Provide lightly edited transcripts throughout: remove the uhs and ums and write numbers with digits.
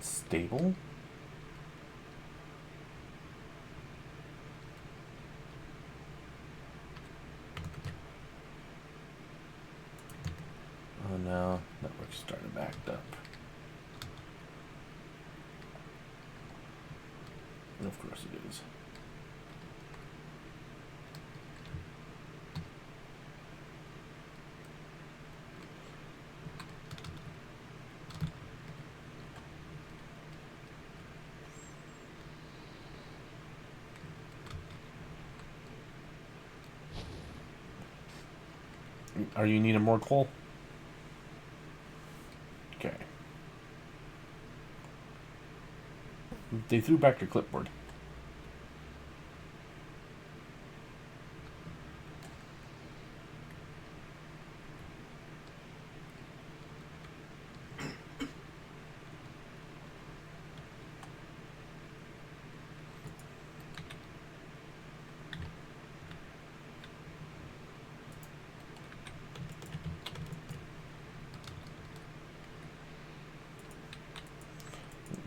Stable? Oh no, network's starting to back up. And of course it is. Are you needing more coal? Okay. They threw back your clipboard.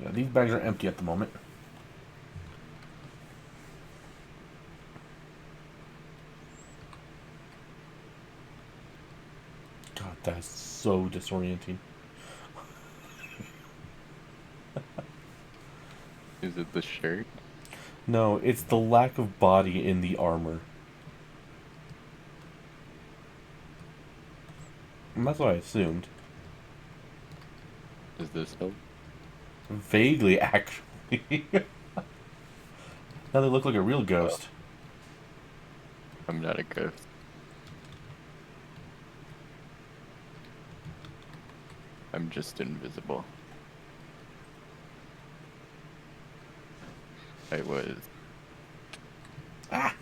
Yeah, these bags are empty at the moment. God, that's so disorienting. Is it the shirt? No, it's the lack of body in the armor. And that's what I assumed. Does this help? Vaguely, actually. Now they look like a real ghost. I'm not a ghost. I'm just invisible. I was. Ah!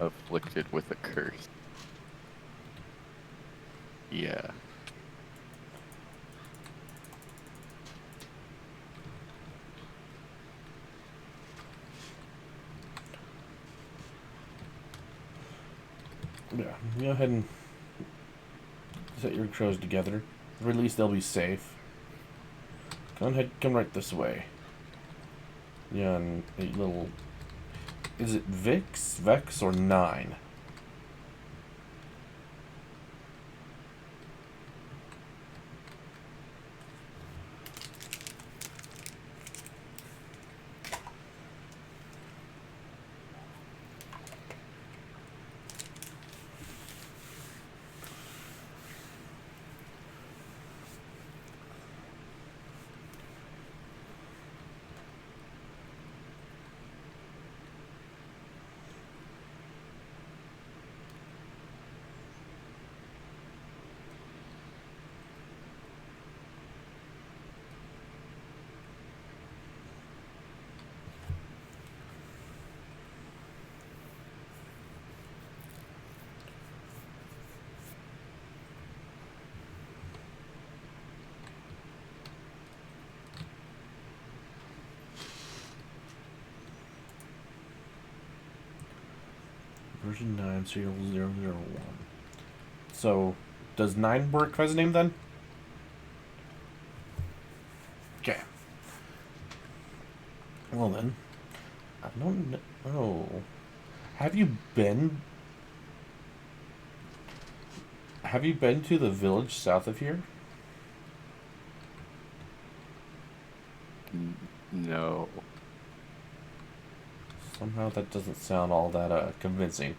Afflicted with a curse. Yeah. Yeah, go ahead and set your crows together. Or at least they'll be safe. Go ahead, come right this way. Yeah, and a little... Is it Vix, Vex, or 9? Version 9, serial 001. So, does 9 work as a name then? Okay. Well then, I don't know. Have you been... Have you been to the village south of here? No. Somehow that doesn't sound all that convincing.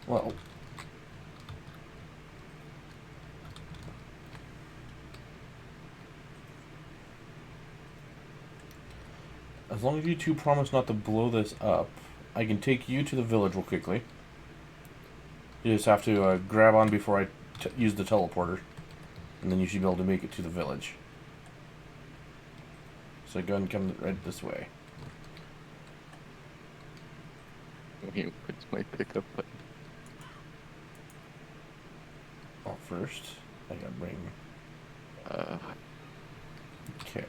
Well, as long as you two promise not to blow this up, I can take you to the village real quickly. You just have to grab on before I use the teleporter, and then you should be able to make it to the village. So go ahead and come right this way. Wait, what's my pickup button? Oh, first, I gotta bring. Uh, Okay.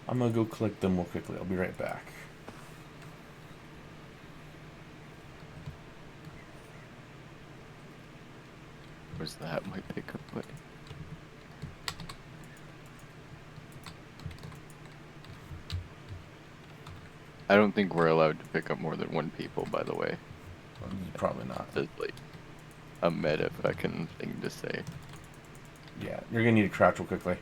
I'm gonna go collect them real quickly. I'll be right back. was that my pickup button? I don't think we're allowed to pick up more than one people, by the way. Probably not. That's like a meta fucking thing to say. Yeah, you're gonna need to crouch real quickly.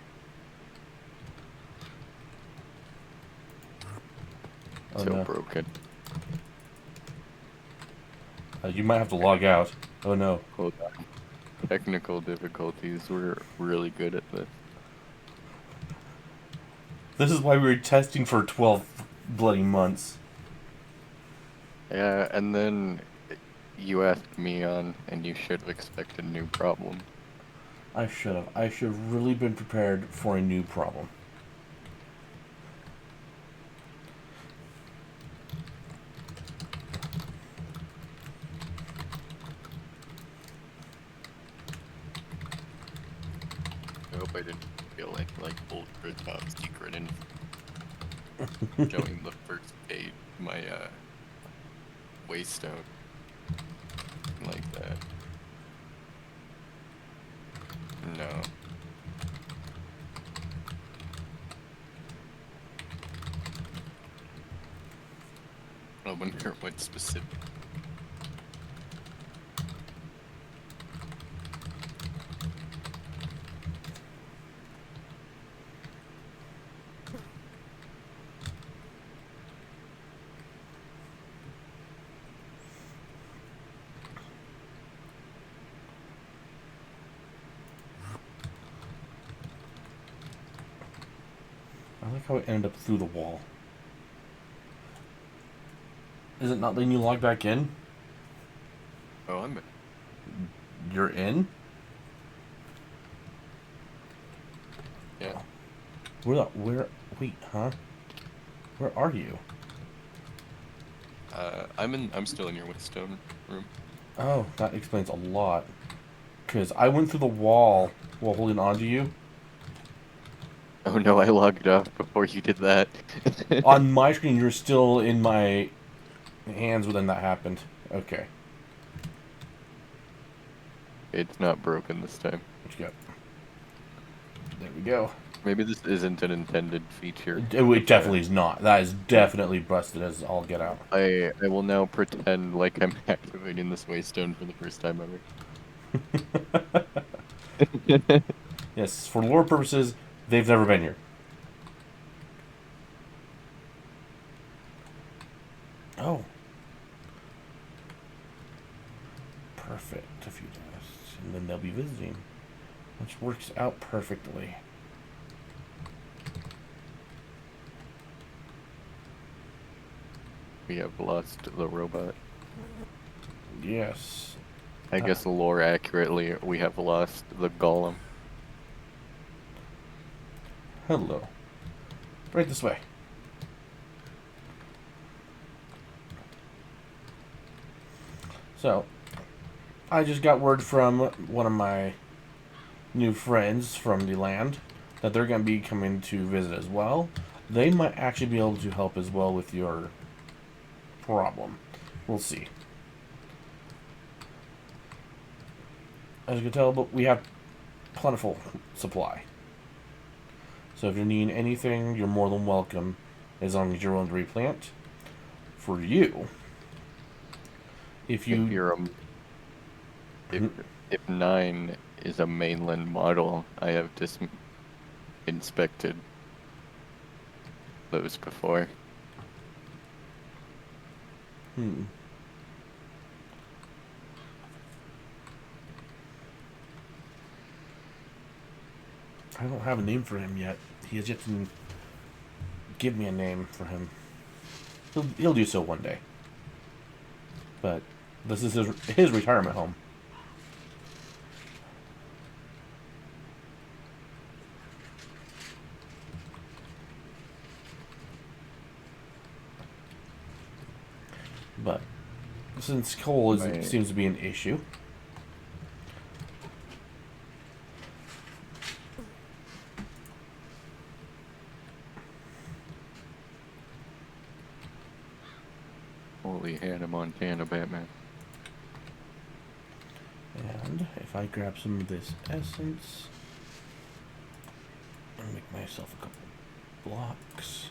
Oh So no. broken. You might have to log out. Oh no. Hold on. Technical difficulties. We're really good at this. This is why we were testing for 12 bloody months. Yeah, and then you asked me on, and you should have expected new problems. I should have. I should have really been prepared for a new problem. I hope I didn't feel like ultra top secret and showing the first page my waystone like that. No. I wonder what specific. I like how it ended up through the wall. Is it not letting you log back in? Oh, I'm. You're in? Yeah. Wait, huh? Where are you? I'm still in your waystone room. Oh, that explains a lot. Because I went through the wall while holding on to you. Oh no, I logged off before you did that. On my screen, you're still in my hands when that happened. Okay. It's not broken this time. What you got? There we go. Maybe this isn't an intended feature. It definitely is not. That is definitely busted as all get out. I will now pretend like I'm activating this waystone for the first time ever. Yes, for lore purposes, they've never been here. Oh. Perfect. A few days. And then they'll be visiting. Which works out perfectly. We have lost the robot. Yes. I guess lore accurately, we have lost the golem. Hello. Right this way. So, I just got word from one of my new friends from the land that they're going to be coming to visit as well. They might actually be able to help as well with your problem. We'll see. As you can tell, but we have plentiful supply. So if you're needing anything, you're more than welcome, as long as you're willing to replant. For you, if you... If you're if 9 is a mainland model, I have just inspected those before. I don't have a name for him yet. He has yet to give me a name for him. He'll do so one day. But this is his retirement home. But since coal Right. seems to be an issue, Holy Hannah Montana, Batman. and if I grab some of this essence, I'll make myself a couple blocks.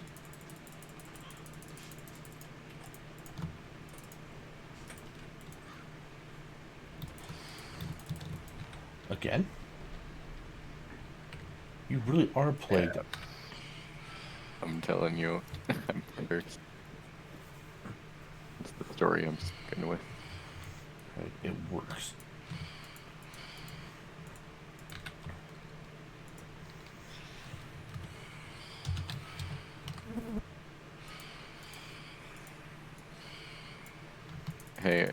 Again? You really are plagued. Yeah. I'm telling you, I'm cursed. That's the story I'm sticking with. Right, it works. Hey,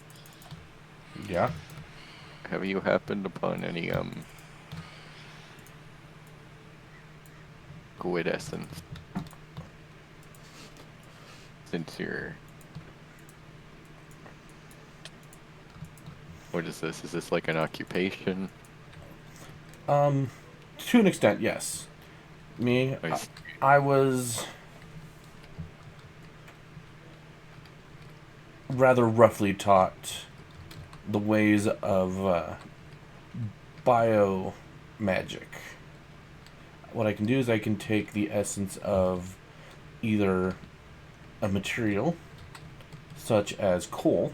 Yeah? have you happened upon any squid essence? Since you're, what is this? Is this like an occupation? To an extent, yes. Me, I s- I was rather roughly taught the ways of bio magic. What I can do is I can take the essence of either a material, such as coal,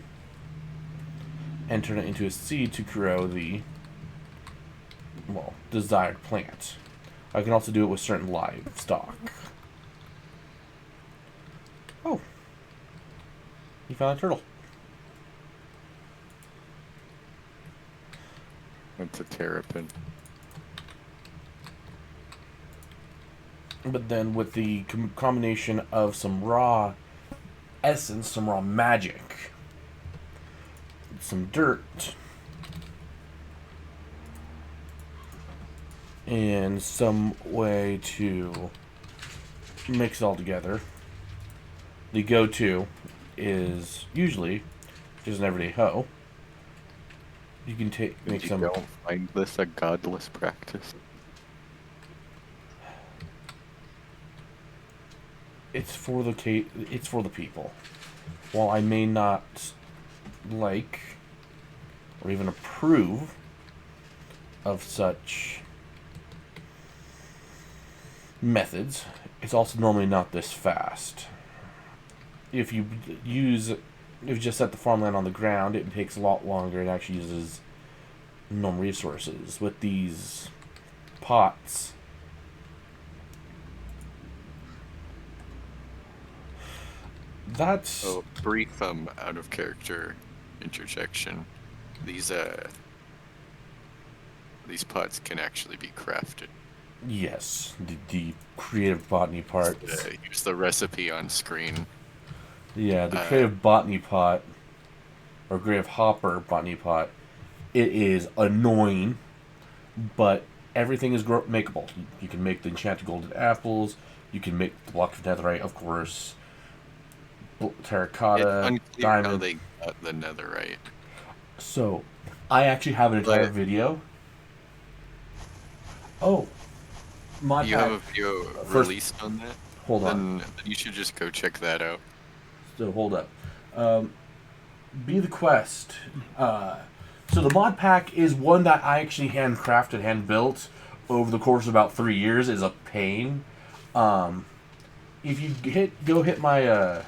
and turn it into a seed to grow the, well, desired plant. I can also do it with certain livestock. Oh, you found a turtle. That's a terrapin. But then with the combination of some raw essence, some raw magic, some dirt, and some way to mix it all together, the go-to is usually just an everyday hoe. You can make And you some. don't find this a godless practice? It's for the people. While I may not like or even approve of such methods, it's also normally not this fast. If you use, if you just set the farmland on the ground, it takes a lot longer. It actually uses normal resources. With these pots, that's Oh, brief out of character interjection. These these pots can actually be crafted. yes, the creative botany part. Here's the recipe on screen. Yeah, the Uh, creative botany pot or creative hopper botany pot. It is annoying, but everything is makeable. You can make the enchanted golden apples. You can make the block of netherite, of course. it's Terracotta, unclear how diamond. they got the netherite, So, I actually have an entire but video. Oh, mod you have pack. a video First, released on that. hold on. Then you should just go check that out. So hold up. Um, Be the quest. So the mod pack is one that I actually handcrafted, hand built over the course of about 3 years. Is a pain. If you go hit my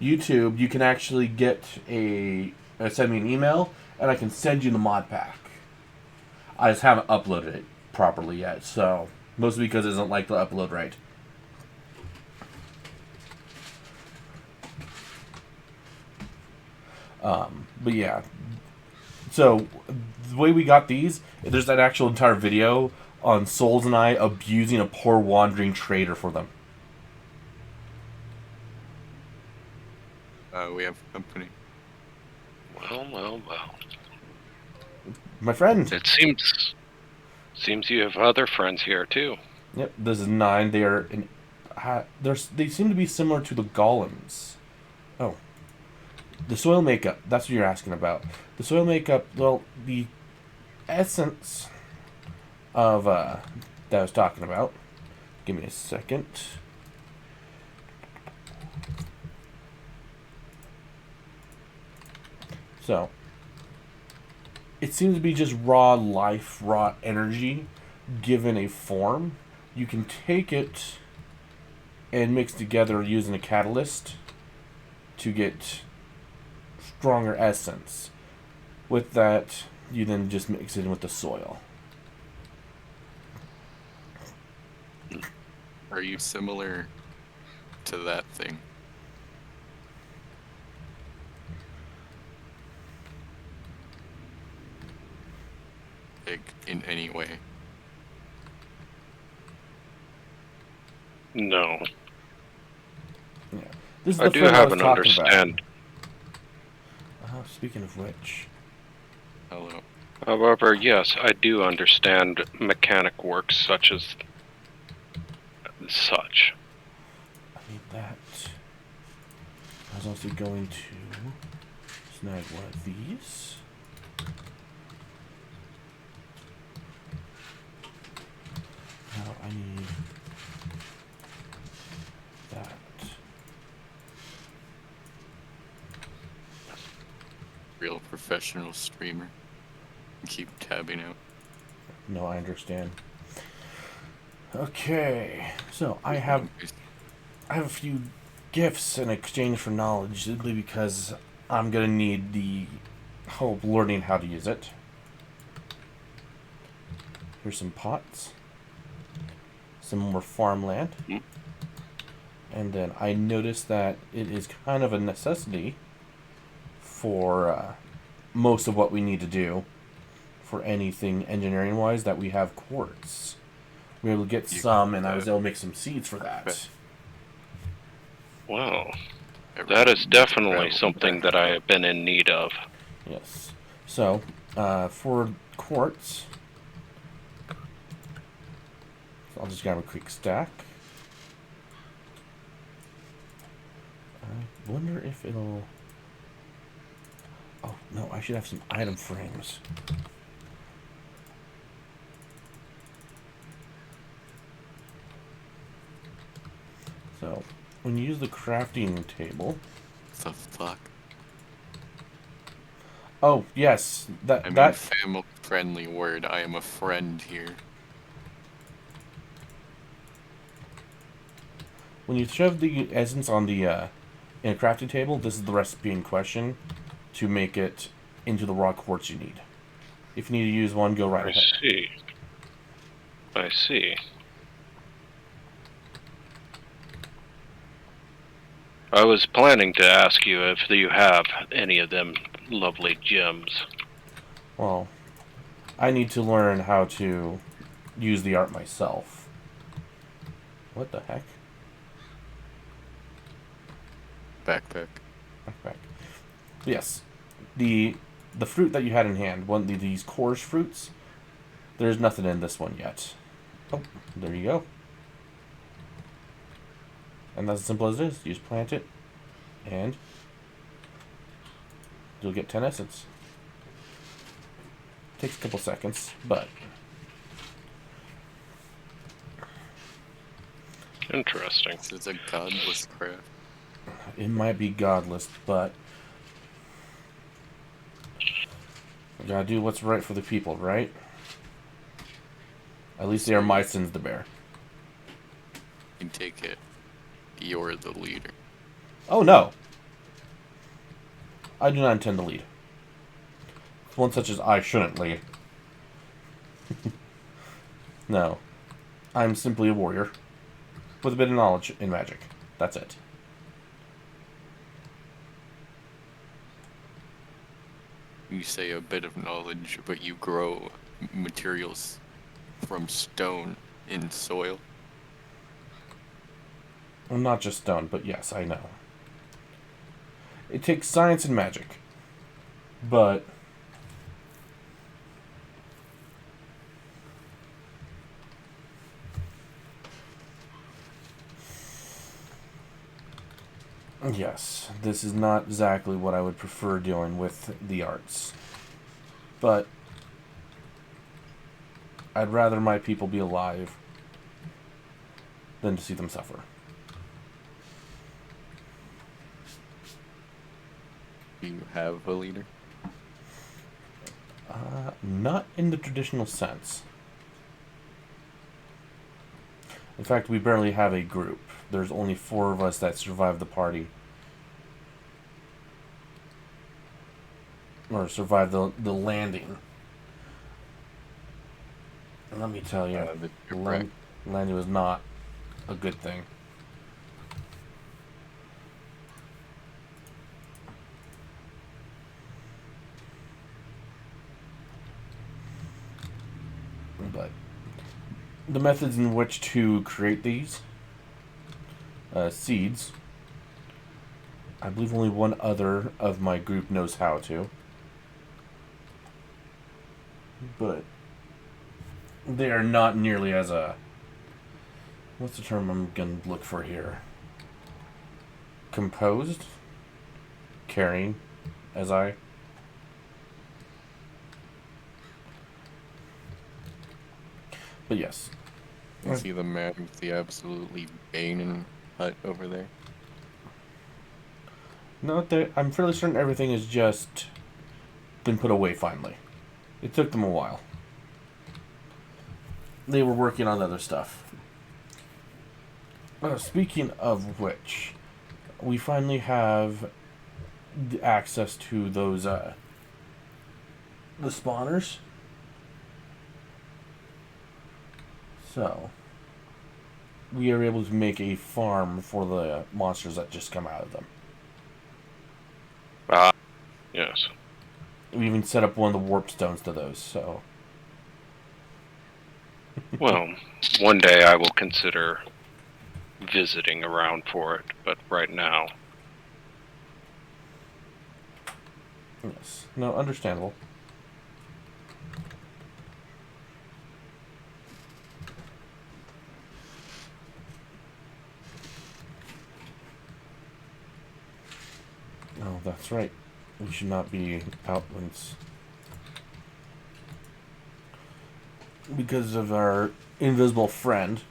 YouTube, you can actually get send me an email, and I can send you the mod pack. I just haven't uploaded it properly yet, so mostly because it doesn't like to upload right. But yeah, so the way we got these, there's that actual entire video on Souls and I abusing a poor wandering trader for them. We have company. Well, well, well. My friend. It seems you have other friends here too. Yep, this is 9. They seem to be similar to the golems. Oh, The soil makeup, that's what you're asking about. The soil makeup, well, the essence of that I was talking about. Give me a second. So, it seems to be just raw life, raw energy given a form. You can take it and mix together using a catalyst to get stronger essence. With that, you then just mix it in with the soil. Are you similar to that thing? Like, in any way? No. Yeah. This is I the do friend I have was an talking understand. about. Speaking of which, Hello. However, yes, I do understand mechanic works such as such. I need that. I was also going to snag one of these. Now I need that. Real professional streamer. Keep tabbing out. No, I understand. Okay, so I have a few gifts in exchange for knowledge, simply because I'm gonna need the help learning how to use it. Here's some pots, some more farmland, and then I noticed that it is kind of a necessity for most of what we need to do for anything engineering wise that we have quartz. We were able to get some, and I was able to make some seeds for that. Wow. That is definitely something that I have been in need of. Yes. So, for quartz, I'll just grab a quick stack. I wonder if it'll... Oh, no, I should have some item frames. So, when you use the crafting table... The fuck? Oh, yes, I mean, family-friendly word. I am a friend here. When you shove the essence on the in a crafting table, this is the recipe in question to make it into the raw quartz you need. If you need to use one, go right ahead. I see. I was planning to ask you if you have any of them lovely gems. Well, I need to learn how to use the art myself. What the heck? Backpack. Backpack. Yes, the fruit that you had in hand, one of these coarse fruits. There's nothing in this one yet. Oh, there you go. And that's as simple as it is. You just plant it, and you'll get 10 essence. Takes a couple seconds, but... Interesting. This is a godless craft. It might be godless, but... we gotta do what's right for the people, right? At least they are my sins to bear. You can take it. You're the leader. Oh, no! I do not intend to lead. One such as I shouldn't lead. No. I'm simply a warrior. With a bit of knowledge in magic. That's it. You say a bit of knowledge, but you grow materials from stone in soil. Well, not just stone, but yes, I know. It takes science and magic. But... Yes, this is not exactly what I would prefer doing with the arts. But I'd rather my people be alive than to see them suffer. Do you have a leader? Not in the traditional sense. In fact, we barely have a group. There's only 4 of us that survived the party. Or survived the landing. And let me tell you, The shipwreck. landing was not a good thing. But the methods in which to create these seeds, I believe only one other of my group knows how to. But they are not nearly as what's the term I'm going to look for here? Composed? Caring as I. But yes. You see the man with the absolutely Bane hut over there? No, I'm fairly certain everything has just been put away finally. It took them a while. They were working on other stuff. Speaking of which, we finally have the access to those the spawners. So we are able to make a farm for the monsters that just come out of them. Ah, yes. We even set up one of the warp stones to those, so Well, one day I will consider visiting around for it, but right now, yes. No, understandable. Oh, that's right. We should not be out when it's because of our invisible friend.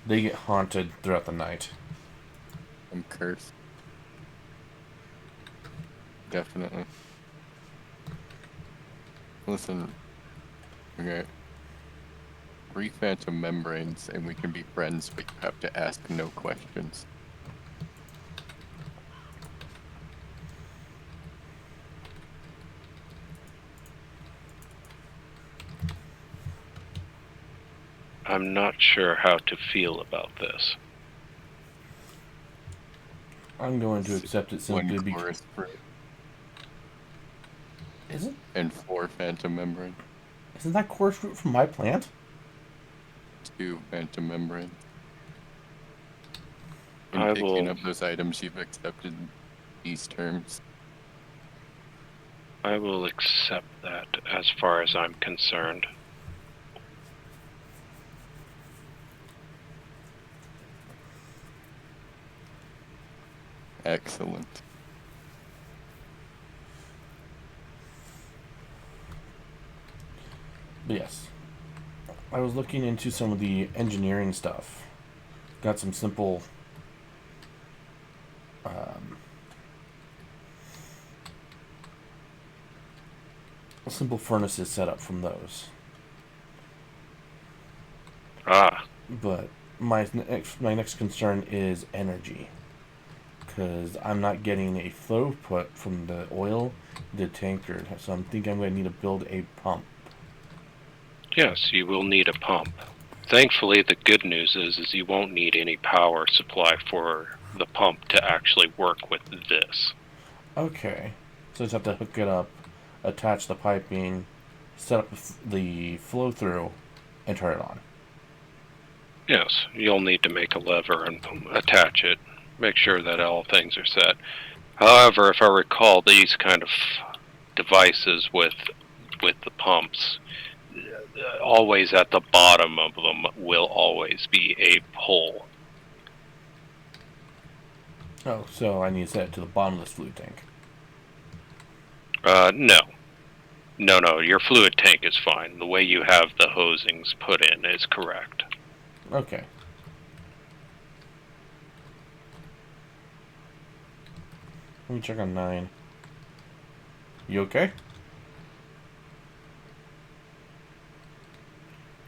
They get haunted throughout the night. I'm cursed. Definitely. Listen, okay. 3 phantom membranes and we can be friends, but you have to ask no questions. I'm not sure how to feel about this. I'm going to accept it simply One because chorus for isn't and 4 phantom membrane. isn't that course fruit from my plant? 2 phantom membrane. I In picking will- up those items, you've accepted these terms. I will accept that as far as I'm concerned. Excellent. But yes. I was looking into some of the engineering stuff. Got some simple simple furnaces set up from those. Ah, But my next concern is energy, because I'm not getting a flow put from the oil, the tanker. So I'm thinking I'm going to need to build a pump. yes, you will need a pump. Thankfully, the good news is you won't need any power supply for the pump to actually work with this. Okay, so I just have to hook it up, attach the piping, set up the flow through, and turn it on. Yes, you'll need to make a lever and attach it. Make sure that all things are set. However, if I recall, these kind of devices with the pumps, always at the bottom of them will always be a hole. Oh, so I need to set it to the bottom of this fluid tank. No. No, your fluid tank is fine. The way you have the hosings put in is correct. Okay. Let me check on 9. You okay?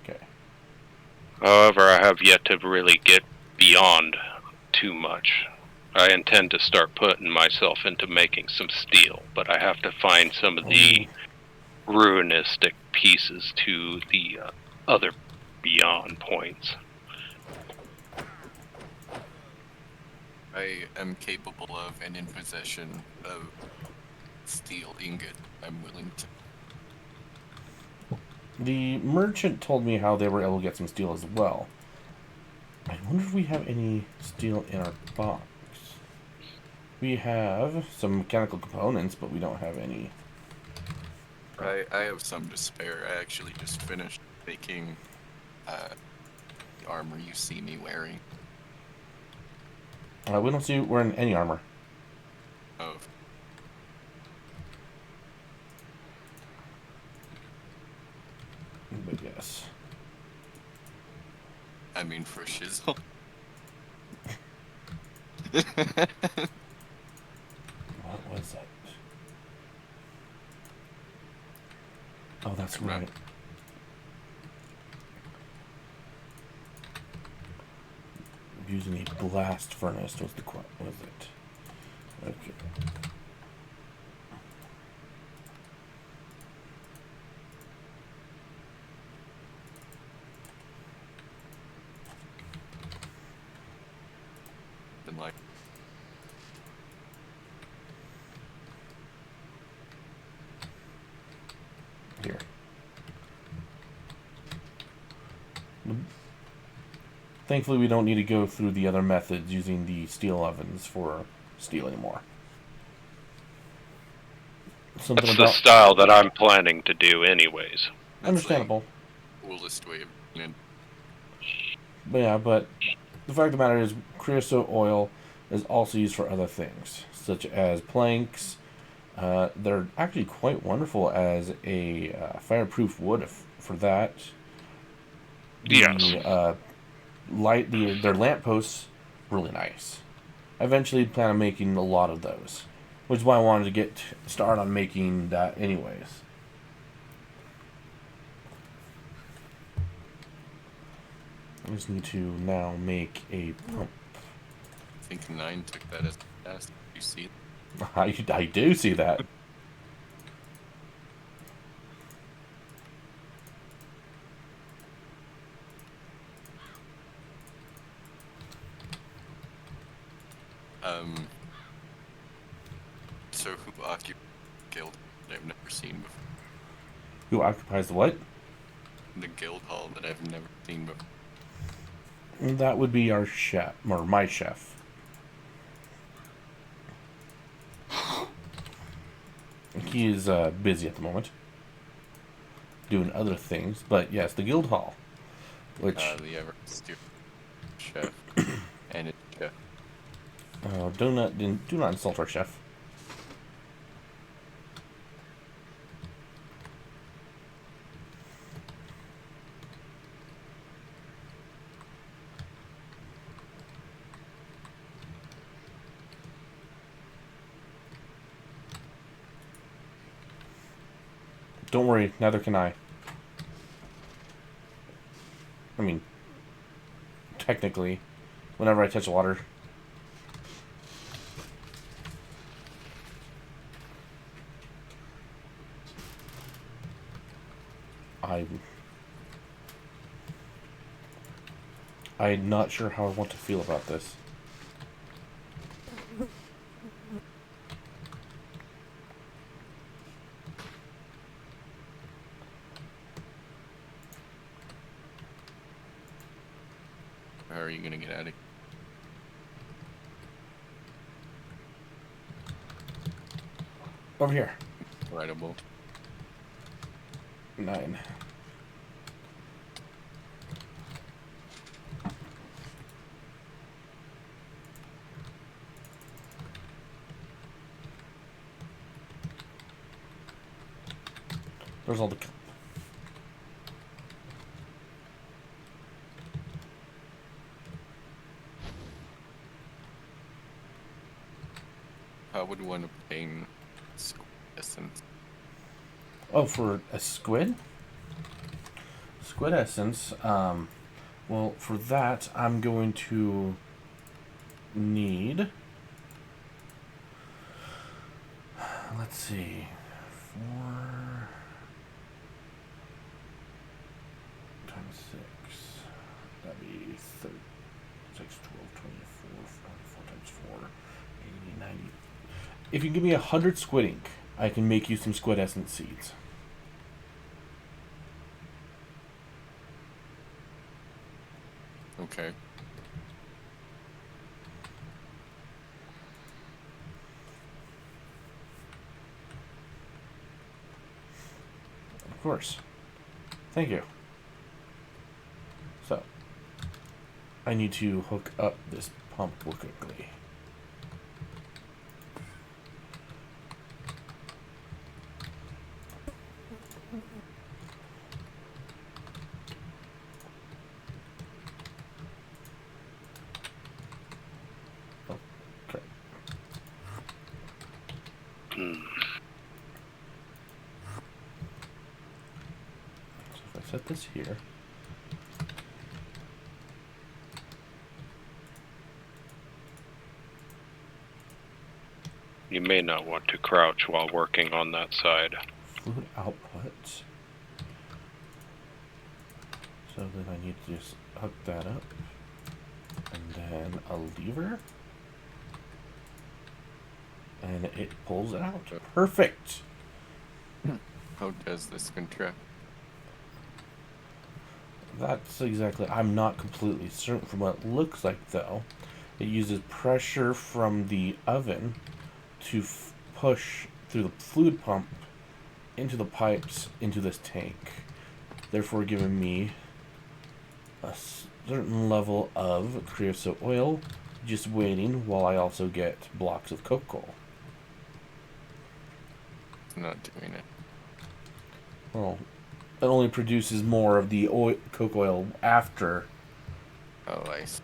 Okay. However, I have yet to really get beyond too much. I intend to start putting myself into making some steel, but I have to find some of the ruinistic pieces to the other beyond points. I am capable of and in possession of steel ingot. I'm willing to. The merchant told me how they were able to get some steel as well. I wonder if we have any steel in our box. We have some mechanical components, but we don't have any. I have some to spare. I actually just finished making the armor you see me wearing. We don't see you wearing any armor. Oh, But yes. I mean for shizzle. What was it? Oh, that's I'm not- right. Using a blast furnace was it? Okay. Been like Here. Thankfully, we don't need to go through the other methods using the steel ovens for steel anymore. Something That's the about style that I'm planning to do anyways. understandable. Like coolest way of doing it. But yeah, but the fact of the matter is, creosote oil is also used for other things, such as planks. They're actually quite wonderful as a fireproof wood for that. Yes. Their lampposts, really nice. I eventually plan on making a lot of those, which is why I wanted to get started on making that anyways. I just need to now make a pump. I think 9 took that as a test. You see it? I do see that. So who occupied the guild that I've never seen before? Who occupies the what? The guild hall that I've never seen before. That would be our chef, or my chef. He is busy at the moment, doing other things. But yes, the guild hall, which The ever chef and its chef. do not insult our chef. Don't worry, neither can I. I mean, technically, whenever I touch water. I'm not sure how I want to feel about this. How are you gonna get out of Over here. Incredible. 9. There's all the... How would one obtain squid essence? Oh, for a squid? Squid essence, well, for that, I'm going to need... Let's see... 4 times 6... That'd be 6, 12, 24, 24 times 4, 80, 90... If you give me 100 squid ink, I can make you some squid essence seeds. Okay. Of course. Thank you. So, I need to hook up this pump real quickly. Okay. So if I set this here, You may not want to crouch while working on that side. fluid output. So then I need to just hook that up. And then a lever. And it pulls out. Perfect! How does this contract? That's exactly... I'm not completely certain from what it looks like, though. It uses pressure from the oven to push through the fluid pump into the pipes into this tank, therefore giving me a certain level of creosote oil, just waiting while I also get blocks of coke coal. It's not doing it. Well, it only produces more of the coke oil after. Oh, I see.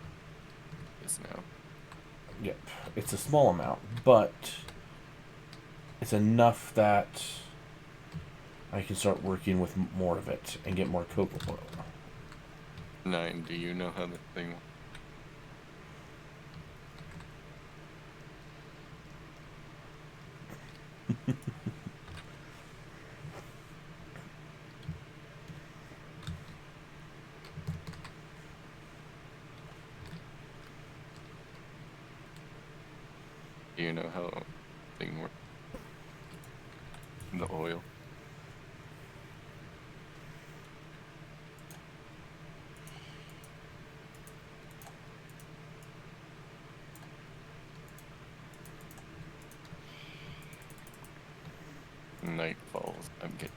Is now. Yep, it's a small amount, but it's enough that I can start working with more of it and get more coke oil. 9, do you know how the thing works? Do you know how the thing works? The oil? Night falls. I'm getting.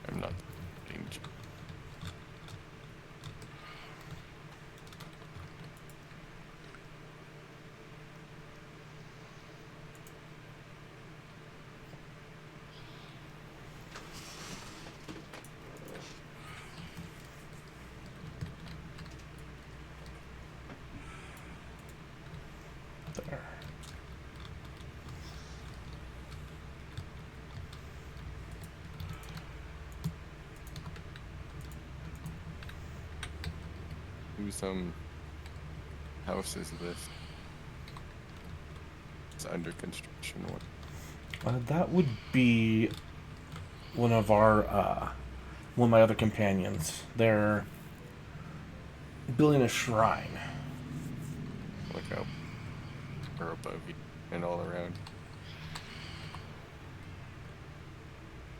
I'm not getting. There. Whose house is this? It's under construction. What? That would be one of my other companions. They're building a shrine. Look out. Or above you and all around.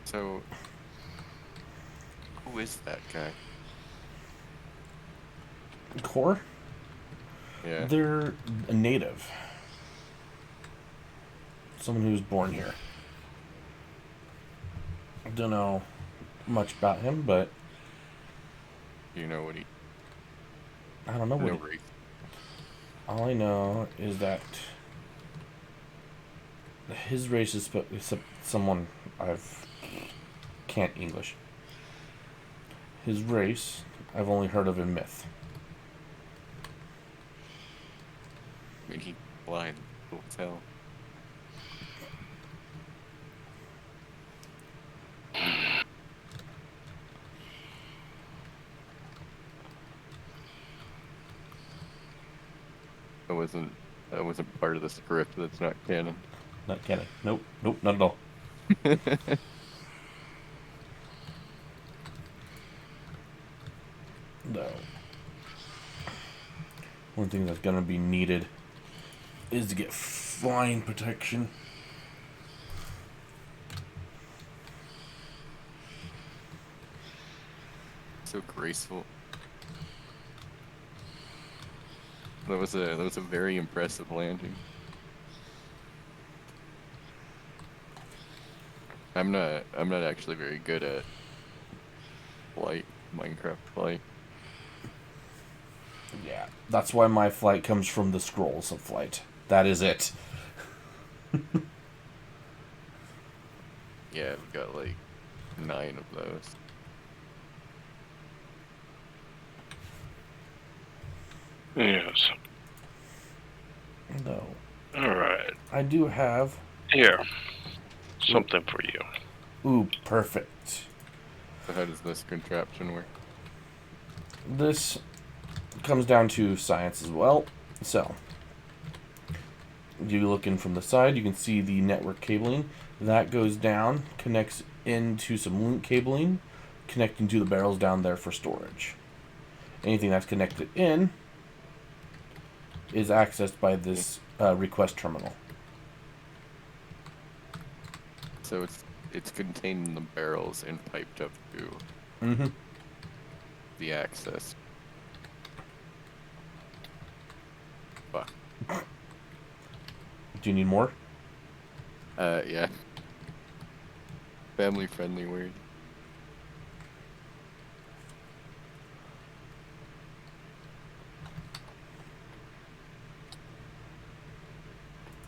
So, who is that guy? Core? Yeah. They're a native. Someone who was born here. I don't know much about him, but You know what he? I don't know what. No race. All I know is that his race is someone I've can't English. His race I've only heard of in myth. I mean, he blind. Cool as hell. That wasn't part of the script. That's not canon. Not canon. Nope. Nope. Not at all. No. One thing that's gonna be needed is to get flying protection. So graceful. That was a very impressive landing. I'm not actually very good at flight, Minecraft flight. Yeah, that's why my flight comes from the scrolls of flight. That is it. Yeah, I've got like 9 of those. Yes. No. Alright. I do have. Here. Something for you. Ooh, perfect. So how does this contraption work? This comes down to science as well. So, you look in from the side, you can see the network cabling. That goes down, connects into some link cabling, connecting to the barrels down there for storage. Anything that's connected in is accessed by this request terminal. So it's contained in the barrels and piped up to Mm-hmm. the access. Fuck. Do you need more? Yeah. Family friendly word.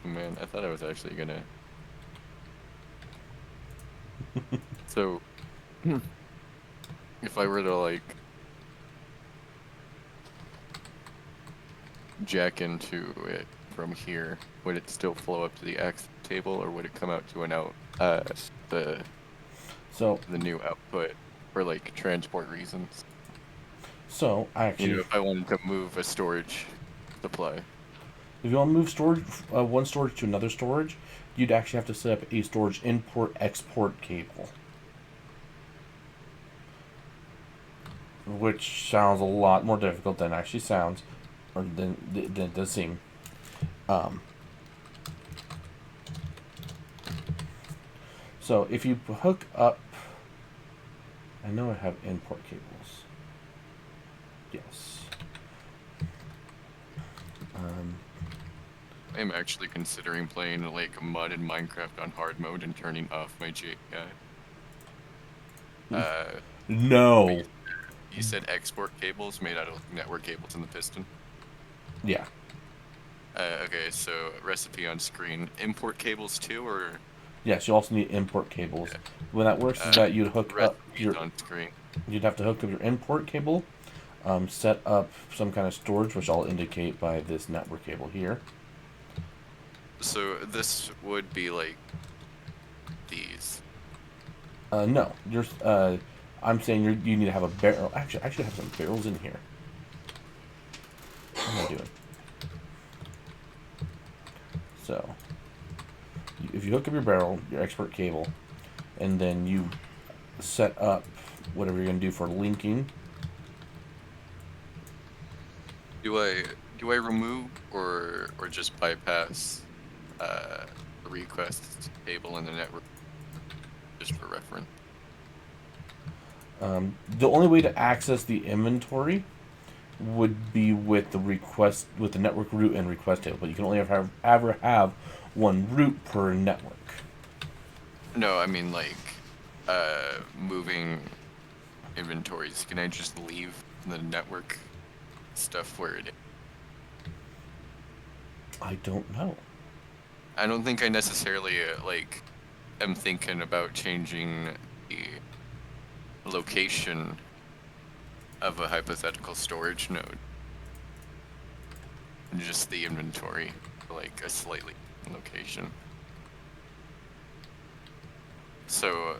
Man, I thought I was actually gonna. So, if I were to like jack into it from here, would it still flow up to the X table, or would it come out to an out the So, new output for like transport reasons? so I You actually, know, if I wanted to move a storage supply. if you want to move storage, one storage to another storage, you'd actually have to set up a storage import-export cable. Which sounds a lot more difficult than it actually sounds, or than it does seem. So if you hook up, I know I have import cables. Yes. I'm actually considering playing like modded Minecraft on hard mode and turning off my JPI. No. You said export cables made out of network cables in the piston. Yeah. Okay, so recipe on screen. Import cables too, or Yes, you also need import cables. When that works is that you'd hook up recipes your. on screen? You'd have to hook up your import cable, set up some kind of storage, which I'll indicate by this network cable here. So this would be like these. No, you're. I'm saying you need to have a barrel. Actually, I should have some barrels in here. What am I doing? So, if you hook up your barrel, your export cable, and then you set up whatever you're gonna do for linking. Do I remove or just bypass the request table in the network just for reference? The only way to access the inventory would be with the request with the network root and request table, but you can only ever have one root per network. No, I mean like moving inventories, can I just leave the network stuff where it is? I don't know. I don't think I necessarily like am thinking about changing the location of a hypothetical storage node. Just the inventory, like a slightly different location. So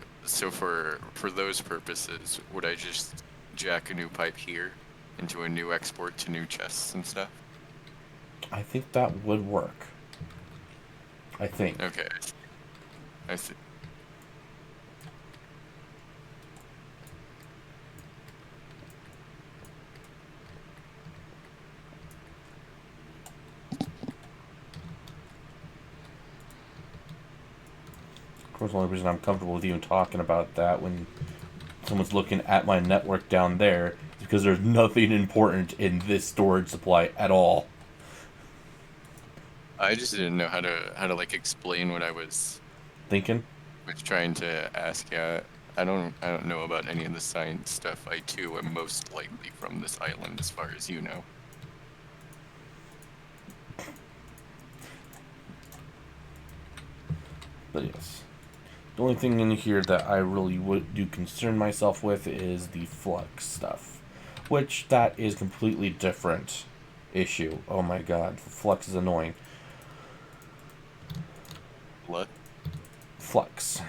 for those purposes, would I just jack a new pipe here into a new export to new chests and stuff? I think that would work. I think. Okay, I see. Of course, the only reason I'm comfortable with even talking about that when someone's looking at my network down there is because there's nothing important in this storage supply at all. I just didn't know how to like explain what I was Thinking? trying to ask. Yeah, I don't know about any of the science stuff. I too am most likely from this island, as far as you know. But yes. The only thing in here that I really do concern myself with is the flux stuff. Which, that is completely different issue. Oh my god, flux is annoying. What? Flux.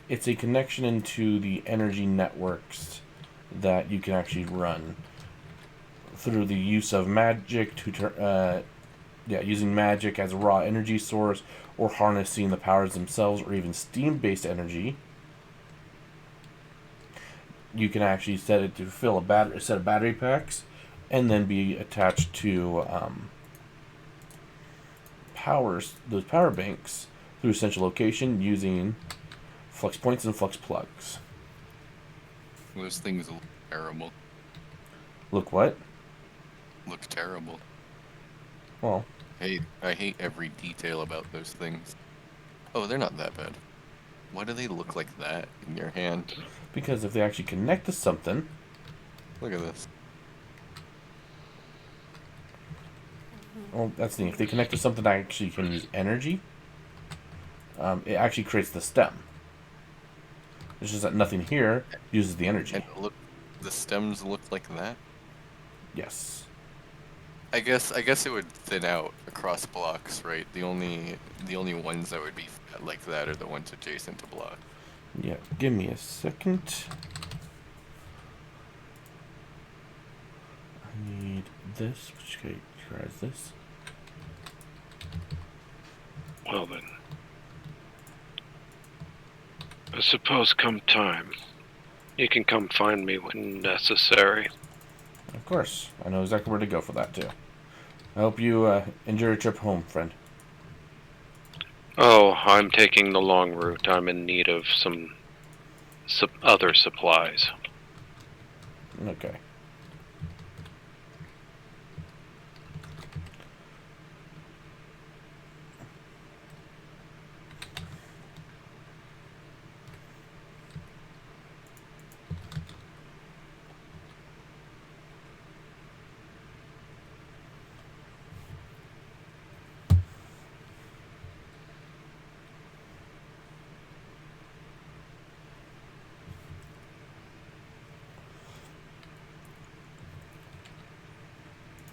It's a connection into the energy networks that you can actually run through the use of magic to using magic as a raw energy source, or harnessing the powers themselves, or even steam-based energy. You can actually set it to fill a set of battery packs, and then be attached to those power banks through essential location using flux points and flux plugs. Those things look terrible. Look what? Look terrible. Well, I hate every detail about those things. Oh, they're not that bad. Why do they look like that in your hand? because if they actually connect to something, Look at this. well, that's the thing. If they connect to something that actually can use energy, it actually creates the stem. It's just that nothing here uses the energy. And look, the stems look like that. Yes. I guess it would thin out across blocks, right? The only ones that would be like that are the ones adjacent to block. Yeah, give me a second. I need this, which tries this. Well then. I suppose come time, you can come find me when necessary. Of course, I know exactly where to go for that too. I hope you enjoy your trip home, friend. Oh, I'm taking the long route. I'm in need of some other supplies. Okay.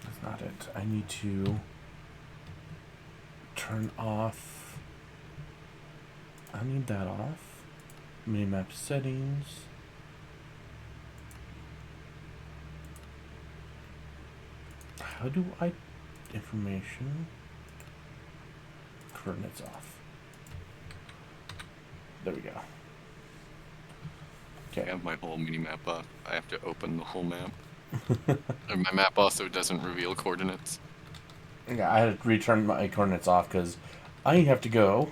That's not it. I need to turn off. I need that off. Minimap settings. How do I information coordinates off? There we go. I Okay. have my whole mini map up. I have to open the whole map. And my map also doesn't reveal coordinates. Yeah, I had to return my coordinates off because I have to go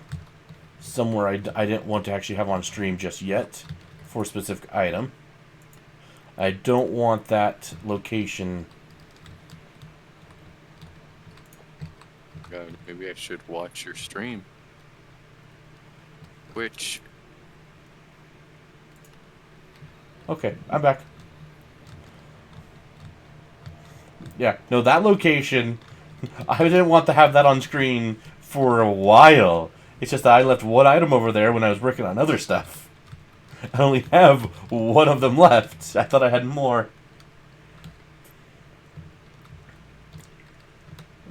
somewhere I didn't want to actually have on stream just yet for a specific item. I don't want that location. God, maybe I should watch your stream. Which Okay, I'm back. Yeah, no, that location, I didn't want to have that on screen for a while. It's just that I left one item over there when I was working on other stuff. I only have one of them left. I thought I had more.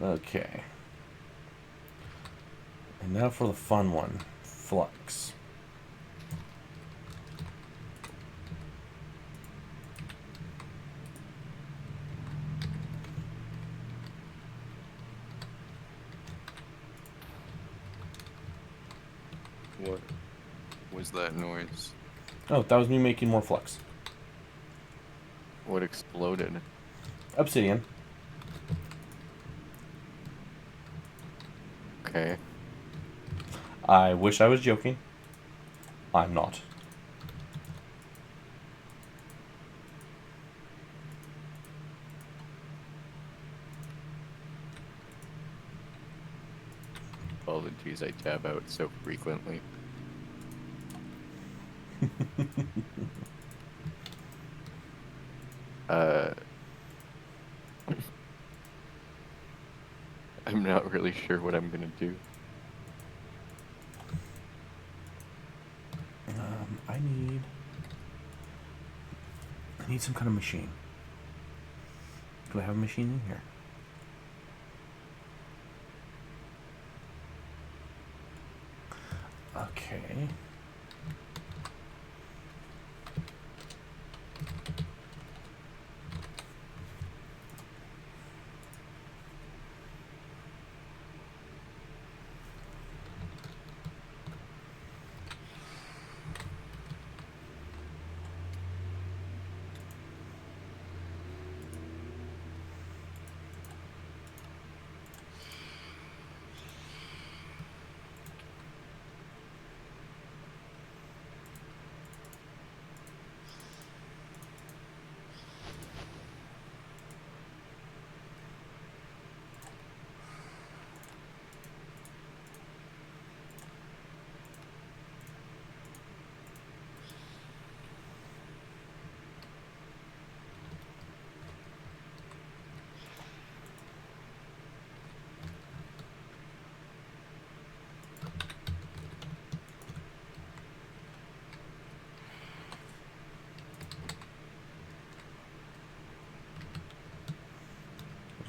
Okay. And now for the fun one. Flux. What was that noise? Oh, that was me making more flux. What exploded? Obsidian. Okay. I wish I was joking. I'm not. Apologies, I tab out so frequently. uh, I'm not really sure what I'm gonna do. I need some kind of machine. Do I have a machine in here? Okay.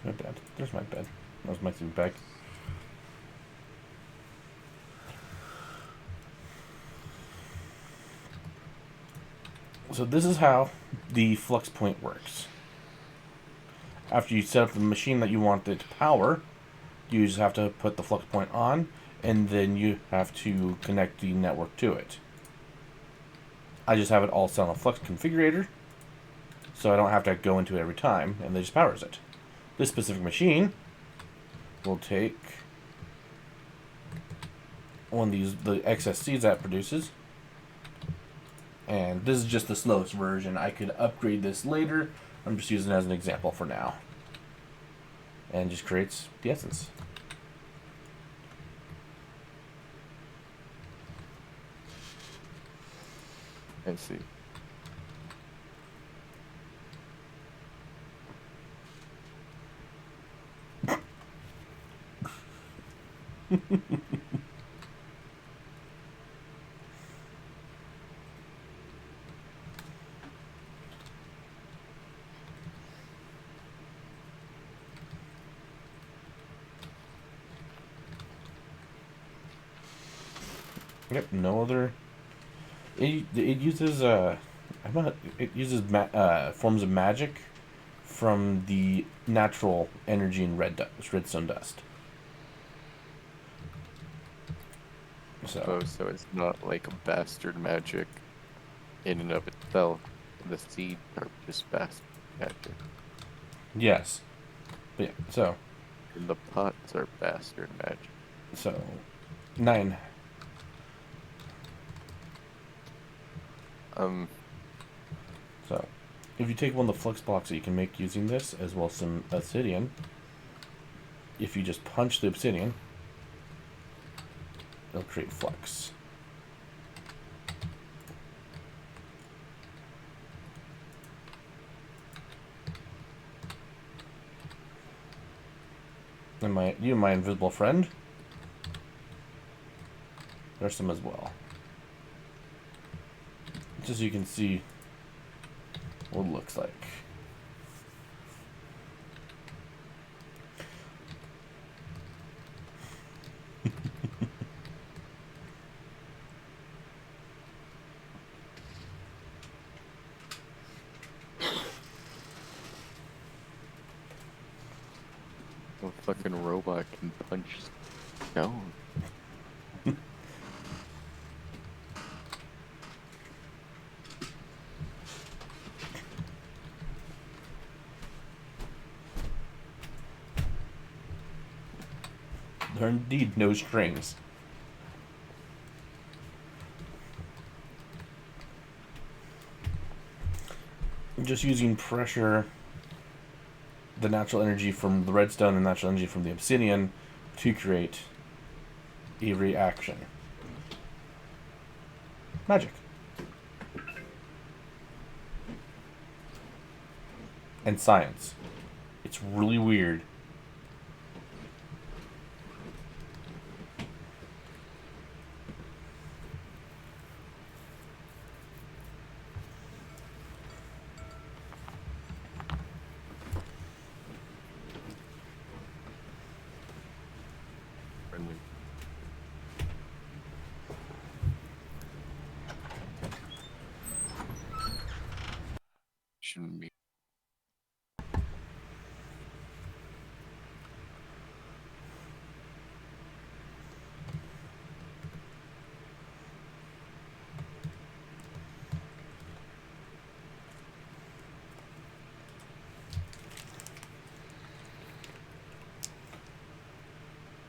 Where's my bed? There's my bed. That was my food bag. So this is how the flux point works. After you set up the machine that you want it to power, you just have to put the flux point on, and then you have to connect the network to it. I just have it all set on a flux configurator, so I don't have to go into it every time, and it just powers it. This specific machine will take one of these, the excess seeds that it produces, and this is just the slowest version. I could upgrade this later. I'm just using it as an example for now. And just creates the essence. I see. Yep, no other. It uses it uses forms of magic from the natural energy in redstone dust. So Oh, so it's not like a bastard magic in and of itself. The seeds are just bastard magic. yes, but yeah, And the pots are bastard magic. so 9. So if you take one of the flux blocks that you can make using this, as well as some obsidian, if you just punch the obsidian, it'll create flux. And my invisible friend. There's some as well. Just so you can see what it looks like. A fucking robot can punch stone. There are indeed no strings. Just using pressure, the natural energy from the redstone and natural energy from the obsidian to create a reaction. Magic. And science. It's really weird. Friendly. Shouldn't be.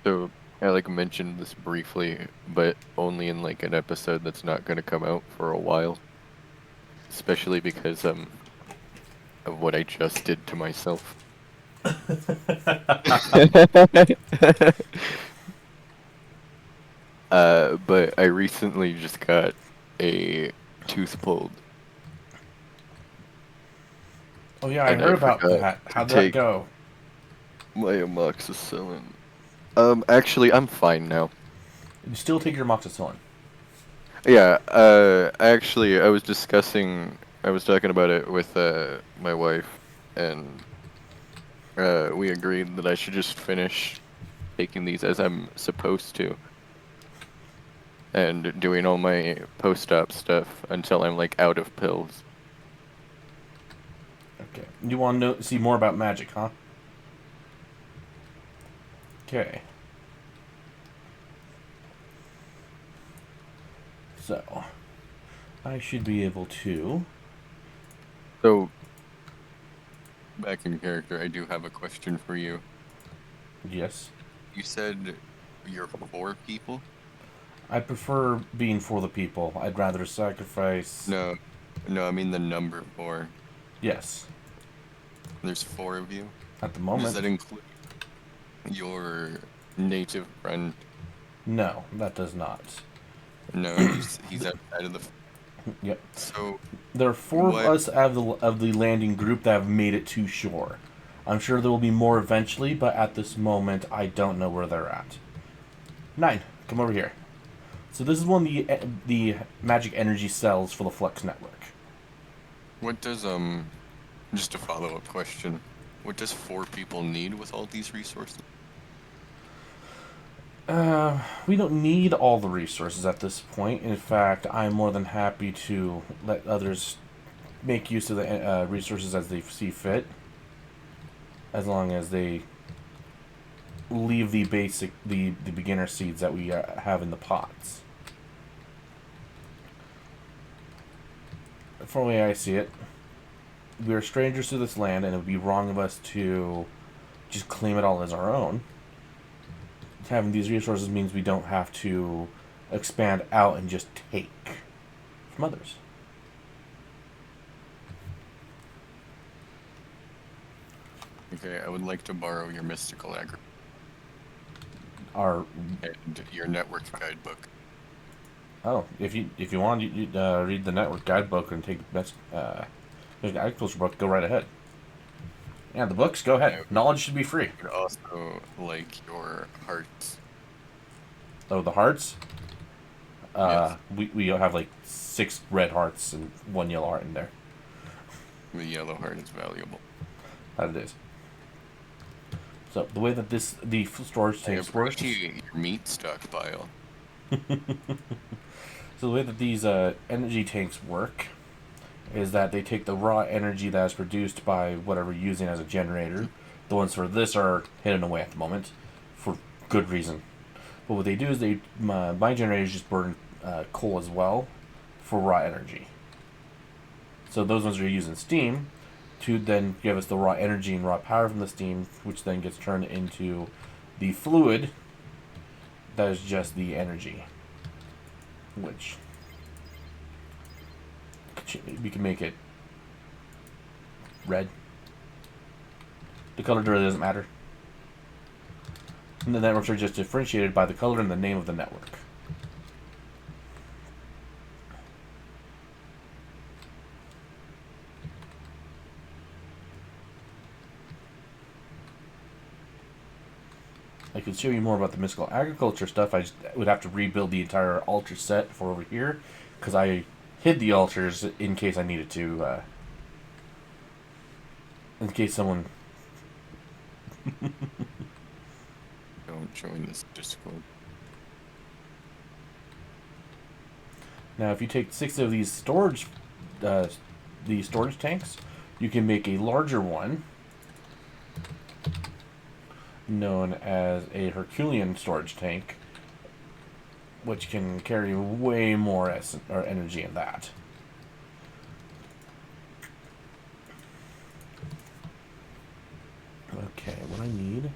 So I like mentioned this briefly, but only in like an episode that's not going to come out for a while. Especially because of what I just did to myself. But I recently just got a tooth pulled. Oh yeah, I And heard I about forgot that. to How'd that take go? my amoxicillin. Actually, I'm fine now. You still take your amoxicillin. Yeah, I was talking about it with, my wife, and, we agreed that I should just finish taking these as I'm supposed to. And doing all my post-op stuff until I'm, like, out of pills. Okay. You want to see more about magic, huh? Okay. So, I should be able to... So, back in character, I do have a question for you. Yes. You said you're 4 people? I prefer being for the people. I'd rather sacrifice... No, I mean the number 4. Yes. There's 4 of you? At the Does moment. that include your native friend? No, that does not. No, he's outside of the... Yep. So, There are 4 of what... us out of the landing group that have made it to shore. I'm sure there will be more eventually, but at this moment, I don't know where they're at. 9, come over here. So this is one of the magic energy cells for the Flux network. What does, just a follow-up question. What does 4 people need with all these resources? We don't need all the resources at this point. In fact, I'm more than happy to let others make use of the resources as they see fit, as long as they leave the beginner seeds that we have in the pots. From the way I see it, we are strangers to this land, and it would be wrong of us to just claim it all as our own. Having these resources means we don't have to expand out and just take from others. Okay, I would like to borrow your mystical agri Our and your network guidebook. if you want to read the network guidebook and take the best agriculture book, go right ahead. Yeah, the books. Go ahead. I Knowledge should be free. would also like your hearts. Oh, the hearts. Yes, We have like 6 red hearts and 1 yellow heart in there. the yellow heart is valuable. That it is. So the way that the storage I tanks works. appreciate your meat stockpile. So the way that these energy tanks work is that they take the raw energy that is produced by whatever you're using as a generator. The ones for this are hidden away at the moment, for good reason. But what they do is my generators just burn coal as well for raw energy. So those ones are using steam to then give us the raw energy and raw power from the steam, which then gets turned into the fluid that is just the energy. Which we can make it red. The color really doesn't matter. And the networks are just differentiated by the color and the name of the network. I could show you more about the mystical agriculture stuff. I just would have to rebuild the entire altar set for over here, because I hid the altars in case I needed to. In case someone. Don't join this Discord. Now, if you take 6 of these storage tanks, you can make a larger one, known as a Herculean storage tank, which can carry way more energy in that. Okay, what I need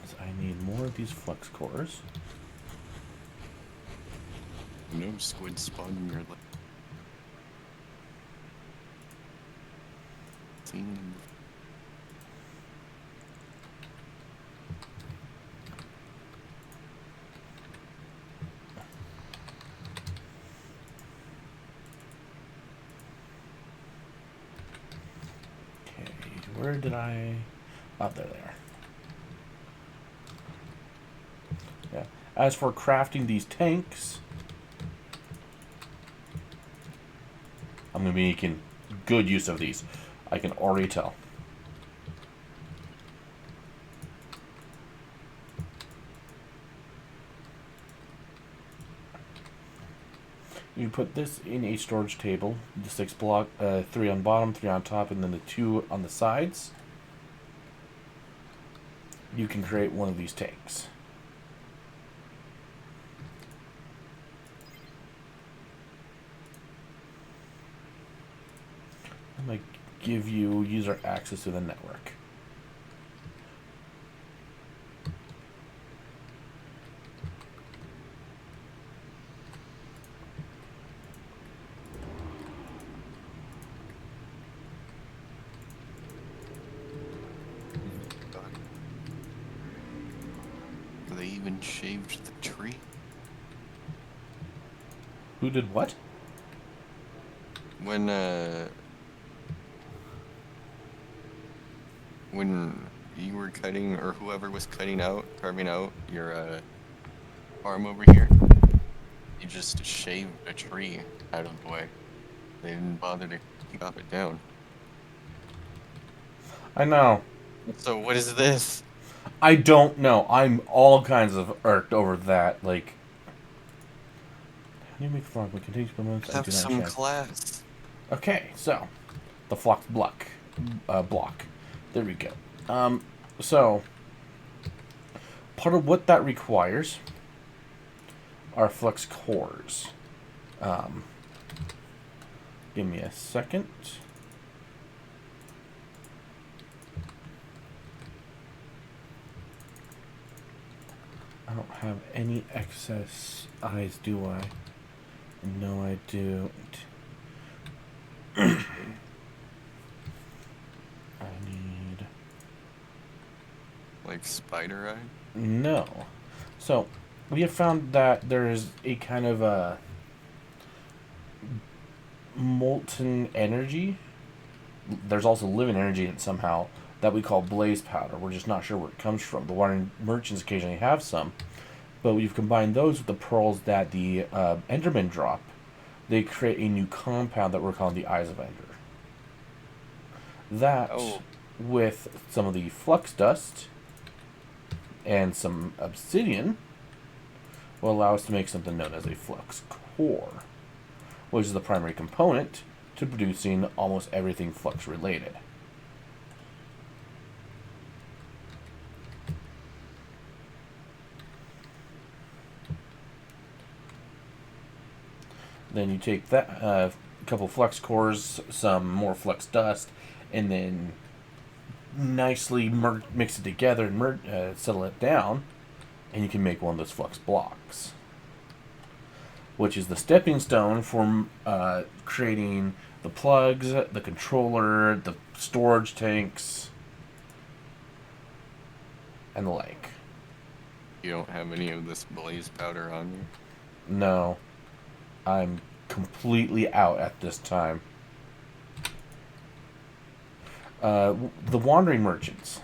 is I need more of these flux cores. No squid spawn in your life. Okay, where did I... Oh, there they are. Yeah. As for crafting these tanks, I'm going to be making good use of these. I can already tell. You put this in a storage table. The 6 block, 3 on bottom, 3 on top, and then the 2 on the sides. You can create one of these tanks. I'm going to give you user access to the network. They even shaved the tree. Who did what? When you were cutting, or whoever was carving out your farm over here, you just shaved a tree out of the way. They didn't bother to chop it down. I know. So what is this? I don't know. I'm all kinds of irked over that. Like, how do you make flock? We continue to promote. Have some class. Okay, so the flock block. There we go. So part of what that requires are flux cores. Give me a second. I don't have any excess eyes, do I? No, I don't. I need... Like spider eye? No. So, we have found that there is a kind of a molten energy. There's also living energy in it somehow that we call blaze powder. We're just not sure where it comes from. The wandering merchants occasionally have some, but we've combined those with the pearls that the Endermen drop. They create a new compound that we're calling the Eyes of Ender. That, Oh, with some of the flux dust and some obsidian, will allow us to make something known as a flux core, which is the primary component to producing almost everything flux related. Then you take that a couple flux cores, some more flux dust, and then nicely mix it together and settle it down, and you can make one of those flux blocks, which is the stepping stone for creating the plugs, the controller, the storage tanks, and the like. you don't have any of this blaze powder on you? No, I'm completely out at this time. The wandering merchants,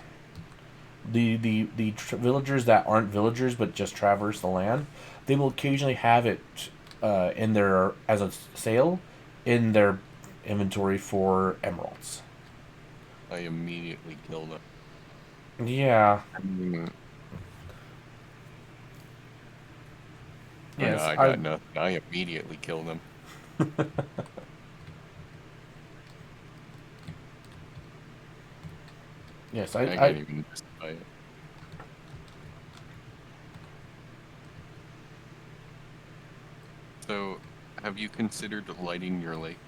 the villagers that aren't villagers but just traverse the land, they will occasionally have it in their as a sale in their inventory for emeralds. I immediately kill them. Yeah. Mm. Oh, no, Yes, I got nothing. I immediately kill them. yes, I can't even justify it. So, have you considered lighting your lake?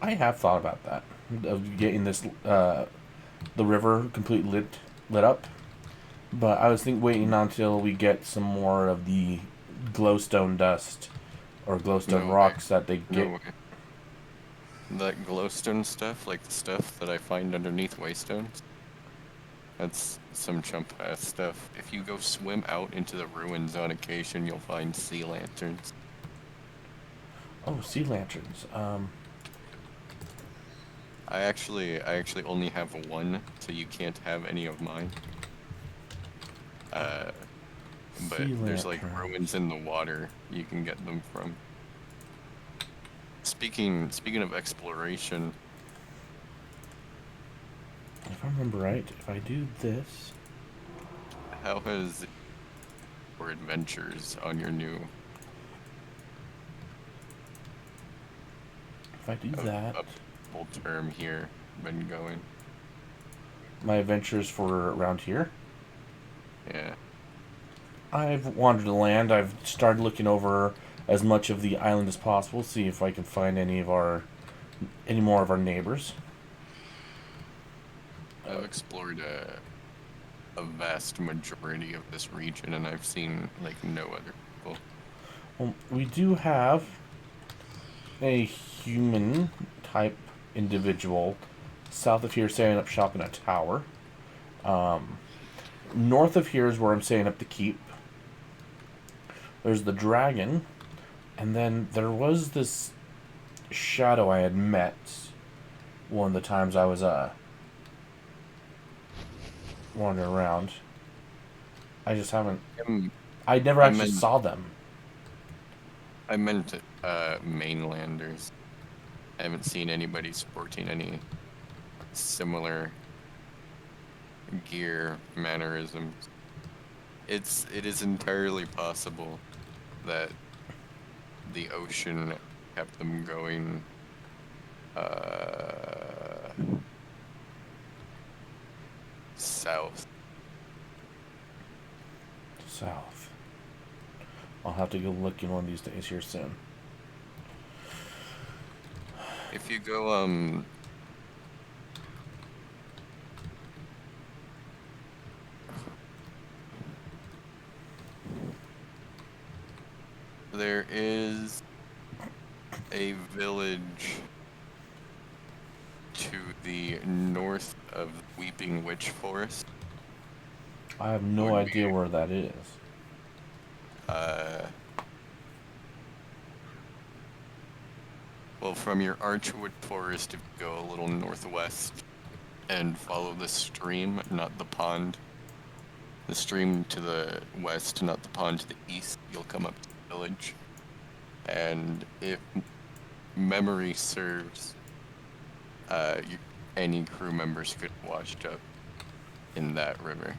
I have thought about that of getting this the river completely lit up, but I was waiting until we get some more of the glowstone dust or glowstone No way. rocks that they No get. way. That glowstone stuff, like the stuff that I find underneath waystones, that's some chump ass stuff. If you go swim out into the ruins on occasion, you'll find sea lanterns. Oh, sea lanterns. I actually only have one, so you can't have any of mine. Uh, but Sea there's like lantern. ruins in the water you can get them from. Speaking of exploration, If I remember right, if I do this, how has your adventures on your new if I do a, that, a full term here been going? my adventures for around here. Yeah. I've wandered the land. I've started looking over as much of the island as possible, see if I can find any more of our neighbors. I've explored a vast majority of this region, and I've seen like no other people. Well, we do have a human type individual south of here setting up shop in a tower. North of here is where I'm setting up the keep. There's the dragon, and then there was this shadow I had met one of the times I was wandering around. I just haven't. Um, I never I actually meant saw them. I meant mainlanders. I haven't seen anybody sporting any similar gear mannerisms. It is entirely possible that the ocean kept them going uh, south. South. I'll have to go look in one of these days here soon. If you go there is a village to the north of Weeping Witch Forest. I have no Would be idea where that is. uh Well, from your Archwood Forest, if you go a little northwest and follow the stream, not the pond. The stream to the west, not the pond to the east, you'll come up to the village. And if memory serves, any crew members could have washed up in that river.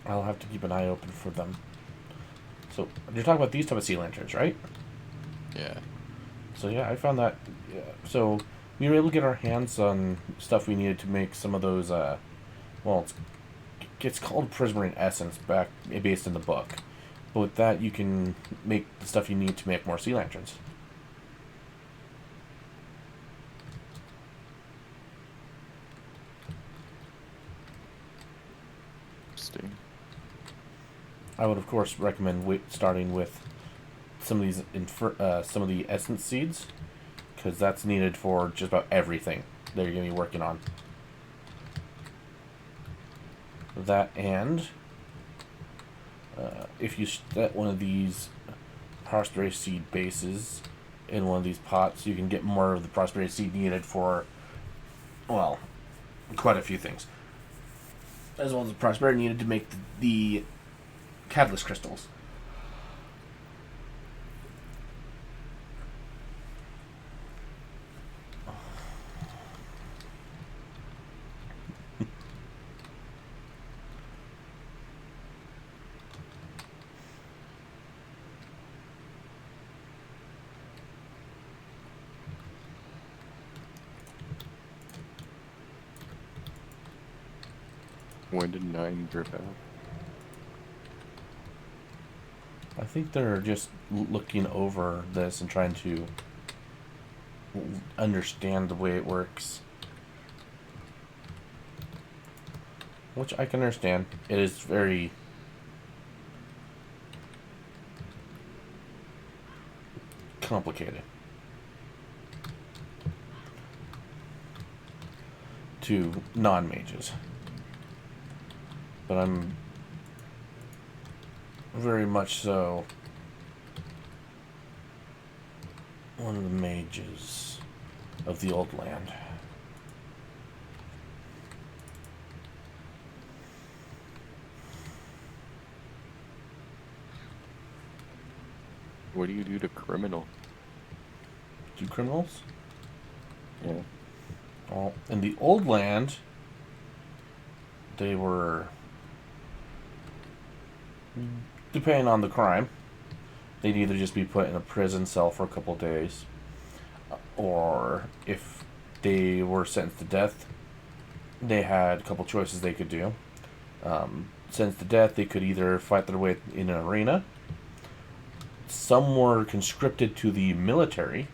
I'll have to keep an eye open for them. So, you're talking about these type of sea lanterns, right? Yeah. So yeah, I found that. Yeah. So we were able to get our hands on stuff we needed to make some of those. Well, it's called Prismarine Essence, based in the book. But with that, you can make the stuff you need to make more sea lanterns. Interesting. I would of course recommend starting with some of these some of the essence seeds, because that's needed for just about everything that you're going to be working on. That, and if you set one of these prosperity seed bases in one of these pots, you can get more of the prosperity seed needed for, well, quite a few things. As well as the prosperity needed to make the catalyst crystals. When did 9 drip out? I think they're just looking over this and trying to understand the way it works. Which I can understand. It is very complicated to non-mages. But I'm very much so one of the mages of the old land. What do you do to criminal? Do criminals? Yeah. Well, in the old land, they were, depending on the crime, they'd either just be put in a prison cell for a couple days, or if they were sentenced to death, they had a couple choices they could do. Sentenced to death, they could either fight their way in an arena. Some were conscripted to the military,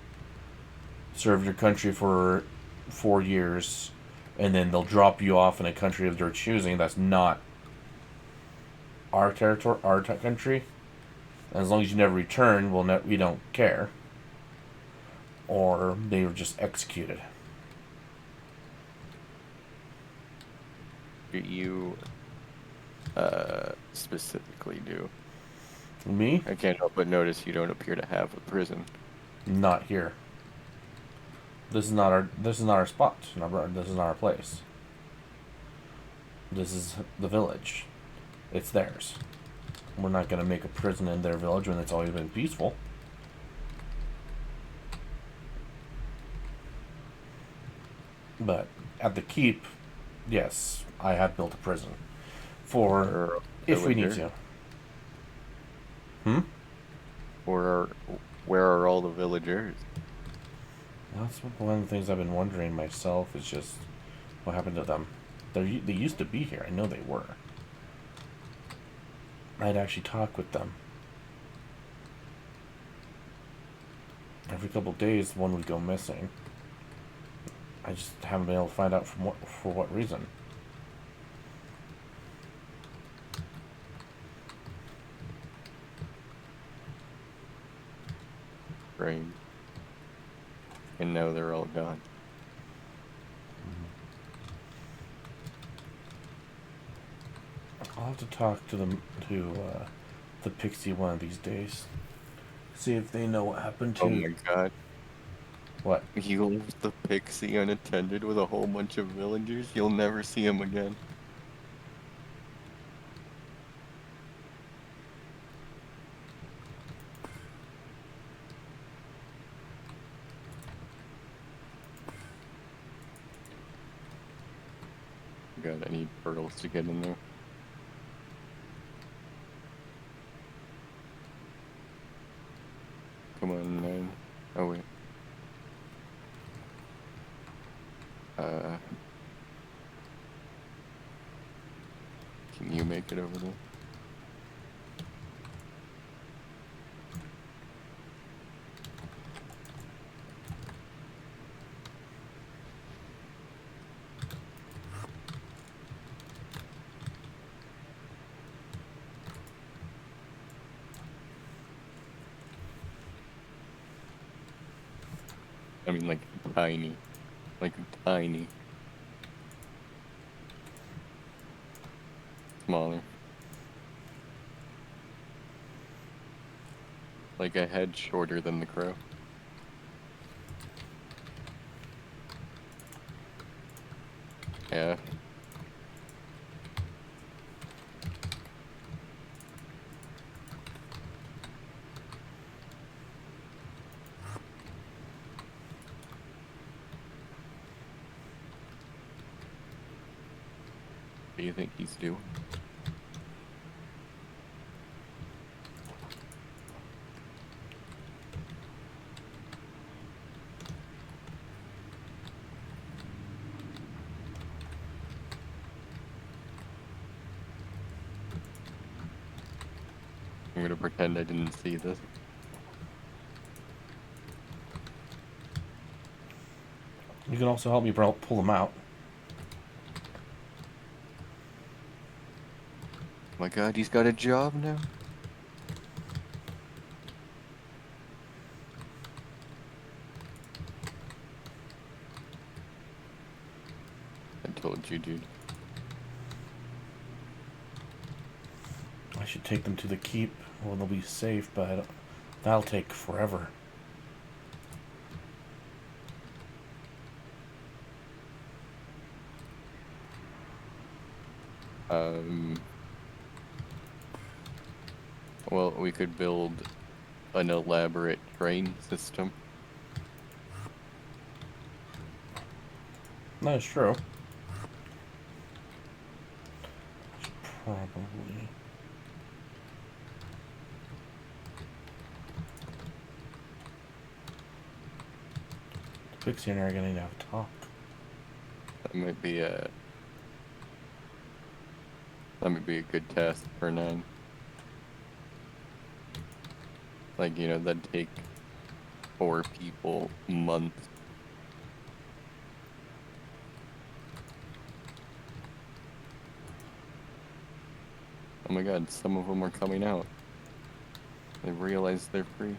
serve your country for 4 years, and then they'll drop you off in a country of their choosing that's not our territory, our country. As long as you never return, we don't care. Or they were just executed. What do you specifically do? Me? I can't help but notice you don't appear to have a prison. Not here. This is not our spot. This is not our place. This is the village. It's theirs. We're not going to make a prison in their village when it's always been peaceful. But at the keep, yes, I have built a prison for if we need to. Where are all the villagers? That's one of the things I've been wondering myself, is just what happened to them. They used to be here. I know they were. I'd actually talk with them. Every couple of days, one would go missing. I just haven't been able to find out for what reason. Rain. And now they're all gone. I'll have to talk to the pixie one of these days. See if they know what happened to. Oh my god. What? You left the pixie unattended with a whole bunch of villagers, you'll never see him again. God, I need pearls to get in there. Come on, 9. Oh, wait. Can you make it over there? I mean, like, tiny. Like, tiny. Smaller. Like a head shorter than the crow. Yeah. What do you think he's doing? I'm gonna pretend I didn't see this. You can also help me pull them out. My God, he's got a job now? I told you, dude. I should take them to the keep. Well, they'll be safe, but that'll take forever. Well, we could build an elaborate train system. That's true. Should probably. Pixie and I are gonna need to have a talk. That might be a good task for 9. Like, you know, that'd take 4 people months. Oh my God, some of them are coming out. They realize they're free.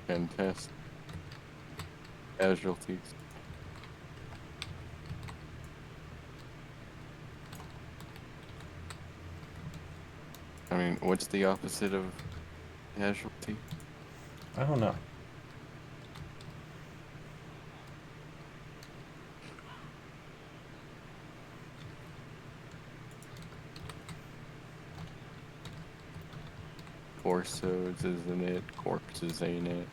Fantastic. Casualties. I mean, what's the opposite of casualty? I don't know. Torsos, isn't it? Corpses, ain't it?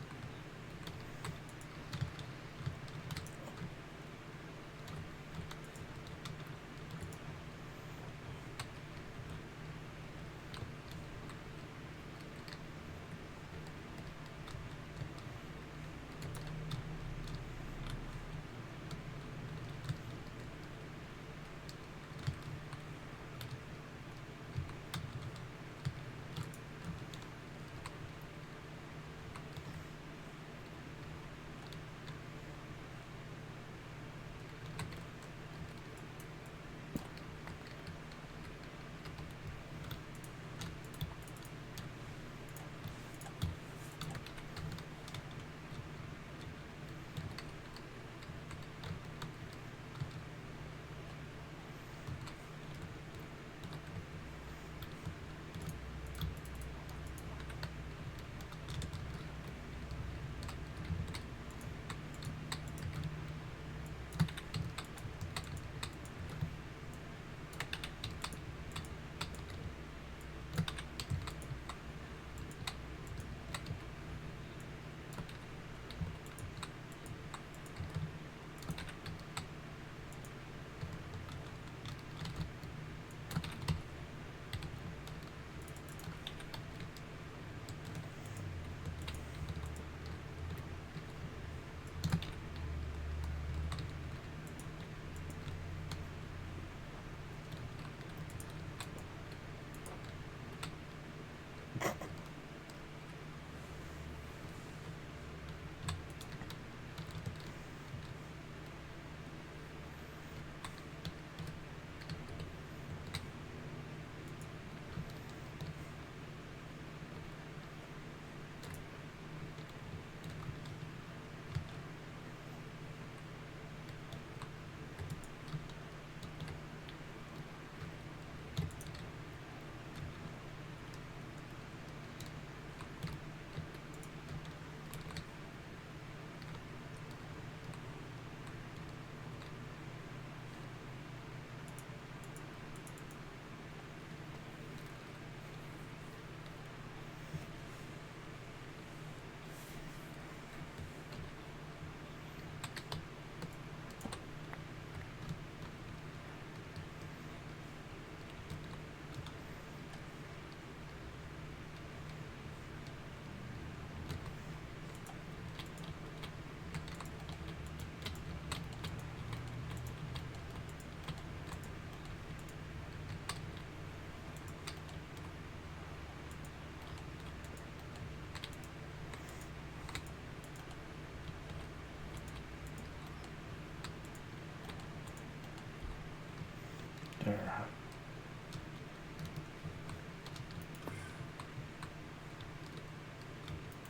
There.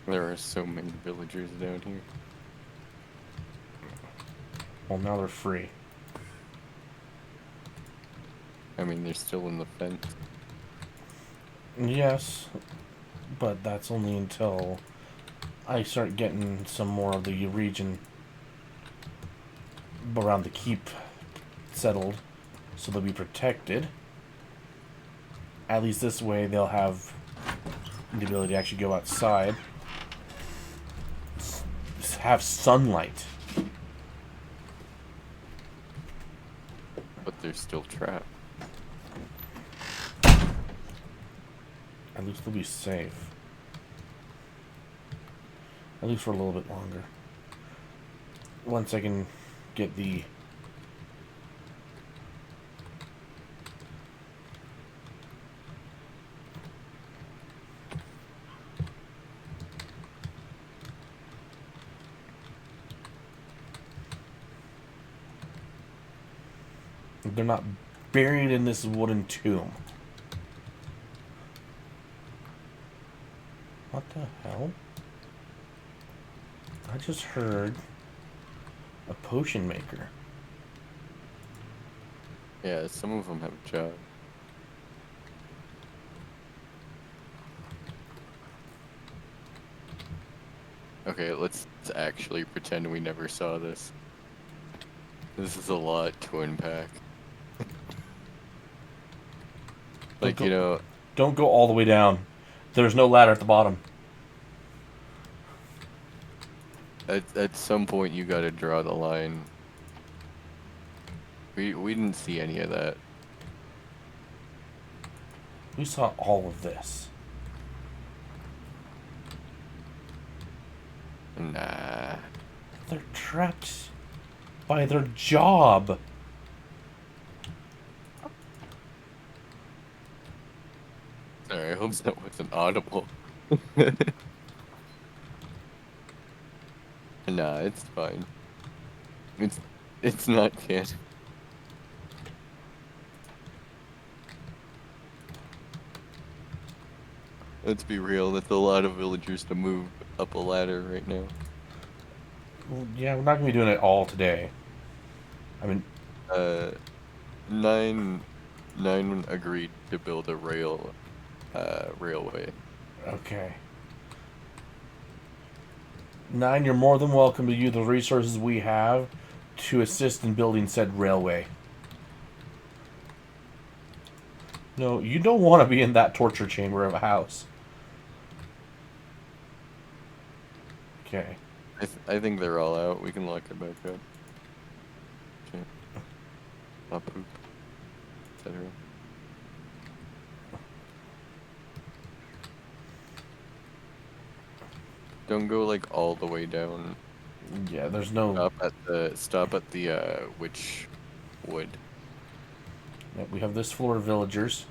There are so many villagers down here. Well, now they're free. I mean, they're still in the fence. Yes, but that's only until I start getting some more of the region around the keep settled, so they'll be protected. At least this way they'll have the ability to actually go outside, have sunlight. But they're still trapped. At least they'll be safe. At least for a little bit longer. Once I can get the... They're not buried in this wooden tomb. What the hell? I just heard a potion maker. Yeah, some of them have a job. Okay, let's actually pretend we never saw this. This is a lot to unpack. Like, you know... Don't go all the way down. There's no ladder at the bottom. At some point you gotta draw the line. We didn't see any of that. We saw all of this. Nah. They're trapped by their job. Sorry, I hope that wasn't audible. Nah, it's fine. It's not canon. Let's be real, that's a lot of villagers to move up a ladder right now. Well, yeah, we're not gonna be doing it all today. I mean, Nine agreed to build a railway. okay. 9, you're more than welcome to use the resources we have to assist in building said railway. No, you don't want to be in that torture chamber of a house. Okay. I think they're all out. We can lock it back up. Okay. Not poop. Etc. Don't go like all the way down. Yeah, there's no... Stop at the witch wood. Yep, we have this floor of villagers.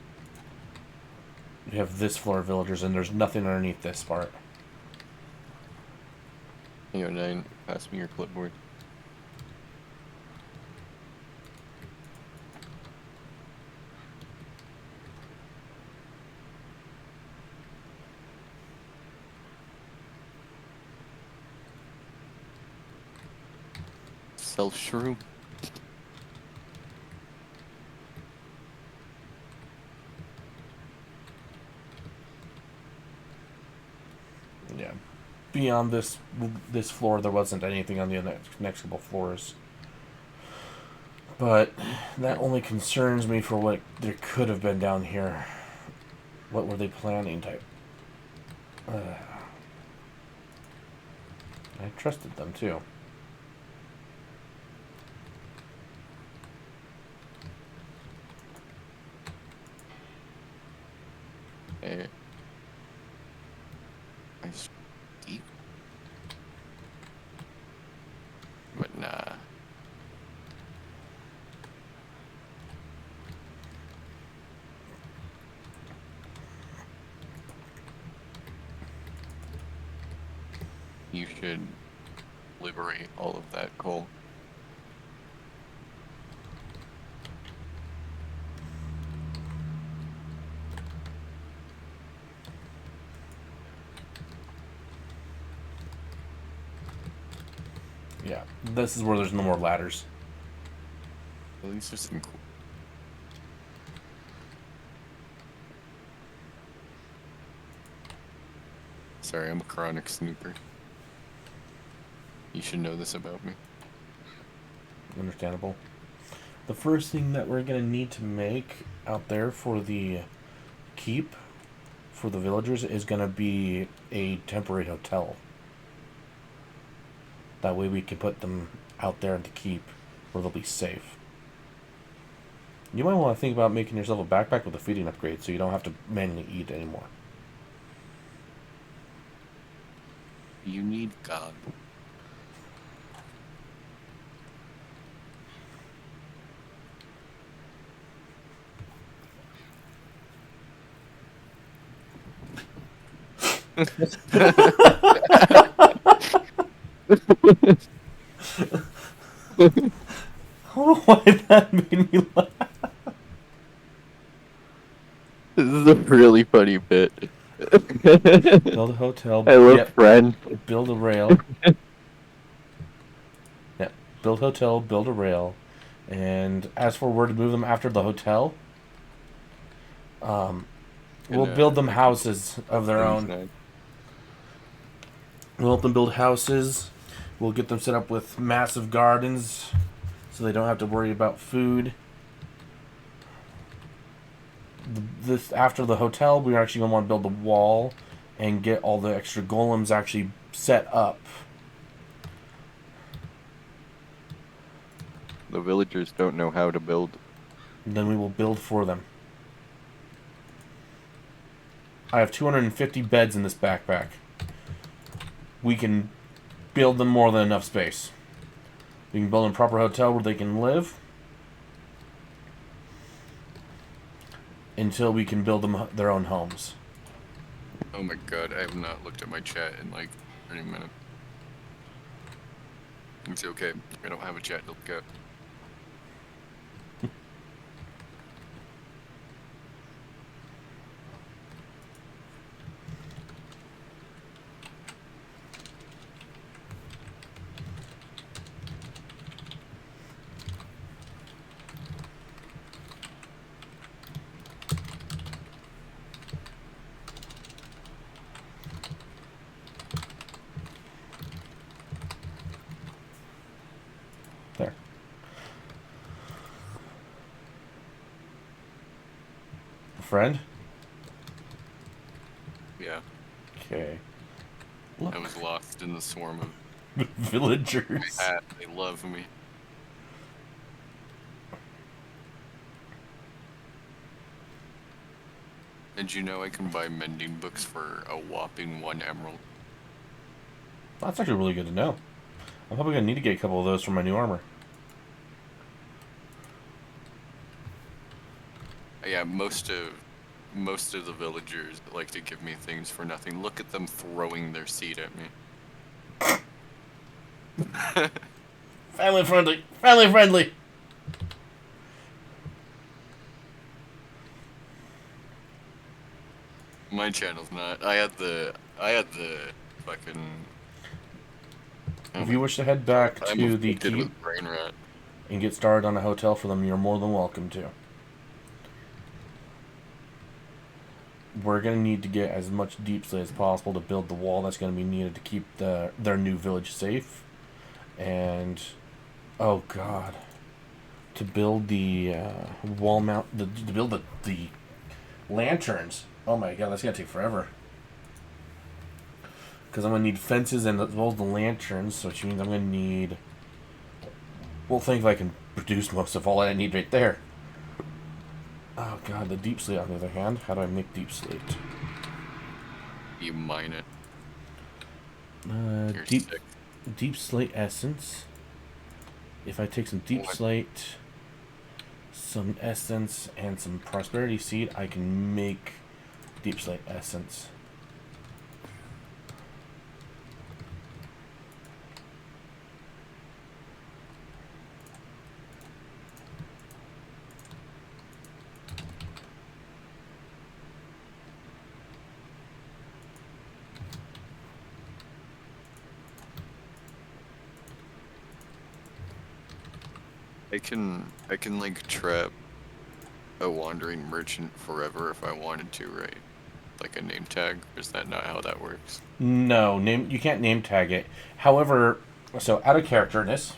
We have this floor of villagers, and there's nothing underneath this part. Hey, 9, pass me your clipboard. Self-shroom. Yeah. Beyond this floor, there wasn't anything on the next couple floors. But that only concerns me for what there could have been down here. What were they planning type? I trusted them too. Hey. I speak. But nah. You should liberate all of that coal. Yeah, this is where there's no more ladders. Well, these are some cool. Sorry, I'm a chronic snooper. You should know this about me. Understandable. The first thing that we're going to need to make out there for the keep, for the villagers, is going to be a temporary hotel. That way we can put them out there at the keep where they'll be safe. You might want to think about making yourself a backpack with a feeding upgrade so you don't have to manually eat anymore. You need God. I don't know why that made me laugh. This is a really funny bit. Build a hotel. I love Yep. Friends. Build a rail. Yeah. Build hotel, build a rail. And as for where to move them after the hotel, we'll build them houses of their own. We'll help them build houses. We'll get them set up with massive gardens so they don't have to worry about food. This after the hotel, we're actually going to want to build the wall and get all the extra golems actually set up. The villagers don't know how to build. And then we will build for them. I have 250 beds in this backpack. We can build them more than enough space. We can build a proper hotel where they can live until we can build them their own homes. Oh my god, I have not looked at my chat in like 30 minutes. It's okay. I don't have a chat to look at. There. A friend? Yeah. Okay. Look. I was lost in the swarm of Villagers. They love me. And you know I can buy mending books for a whopping 1 emerald. That's actually really good to know. I'm probably going to need to get a couple of those for my new armor. Yeah, most of the villagers like to give me things for nothing. Look at them throwing their seed at me. Family friendly. Family friendly. My channel's not. I had the fucking. If you wish to head back I'm to the afflicted keep with brain rot. and get started on a hotel for them, you're more than welcome to. We're going to need to get as much deep slate as possible to build the wall that's going to be needed to keep their new village safe. And, oh god, to build the wall mount, to build the lanterns. Oh my god, that's going to take forever. Because I'm going to need fences and as well as the lanterns, which means I'm going to need... We'll think if I can produce most of all I need right there. Oh god, the deep slate on the other hand. How do I make deep slate? You mine it. You're Deep sick. deep slate essence. If I take some deep slate, some essence, and some prosperity seed, I can make deep slate essence. I can like trap a wandering merchant forever if I wanted to, right? Like a name tag? Or is that not how that works? No, you can't name tag it. However, so out of characterness,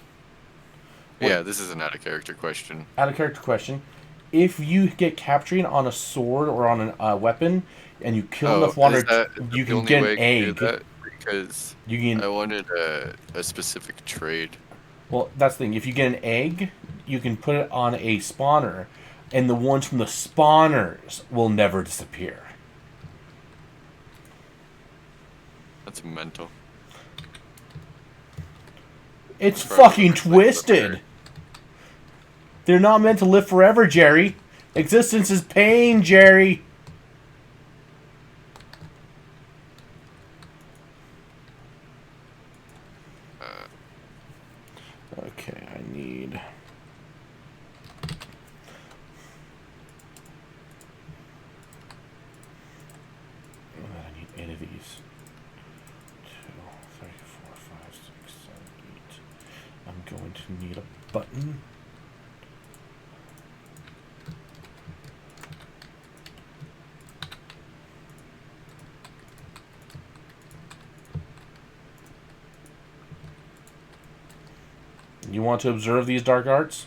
what Yeah, this is an out of character question. out of character question. If you get capturing on a sword or on a weapon, and you kill Oh, enough is that you the can only get an way I can do egg. that? Because You can I wanted a specific trade. Well, that's the thing. If you get an egg, you can put it on a spawner, and the ones from the spawners will never disappear. That's mental. It's That's probably the fucking worst thing I've ever heard. twisted. They're not meant to live forever, Jerry. Existence is pain, Jerry. Uh, Okay, I need. I need 8 of these. 2, 3, 4, 5, 6, 7, 8. I'm going to need a button. You want to observe these dark arts?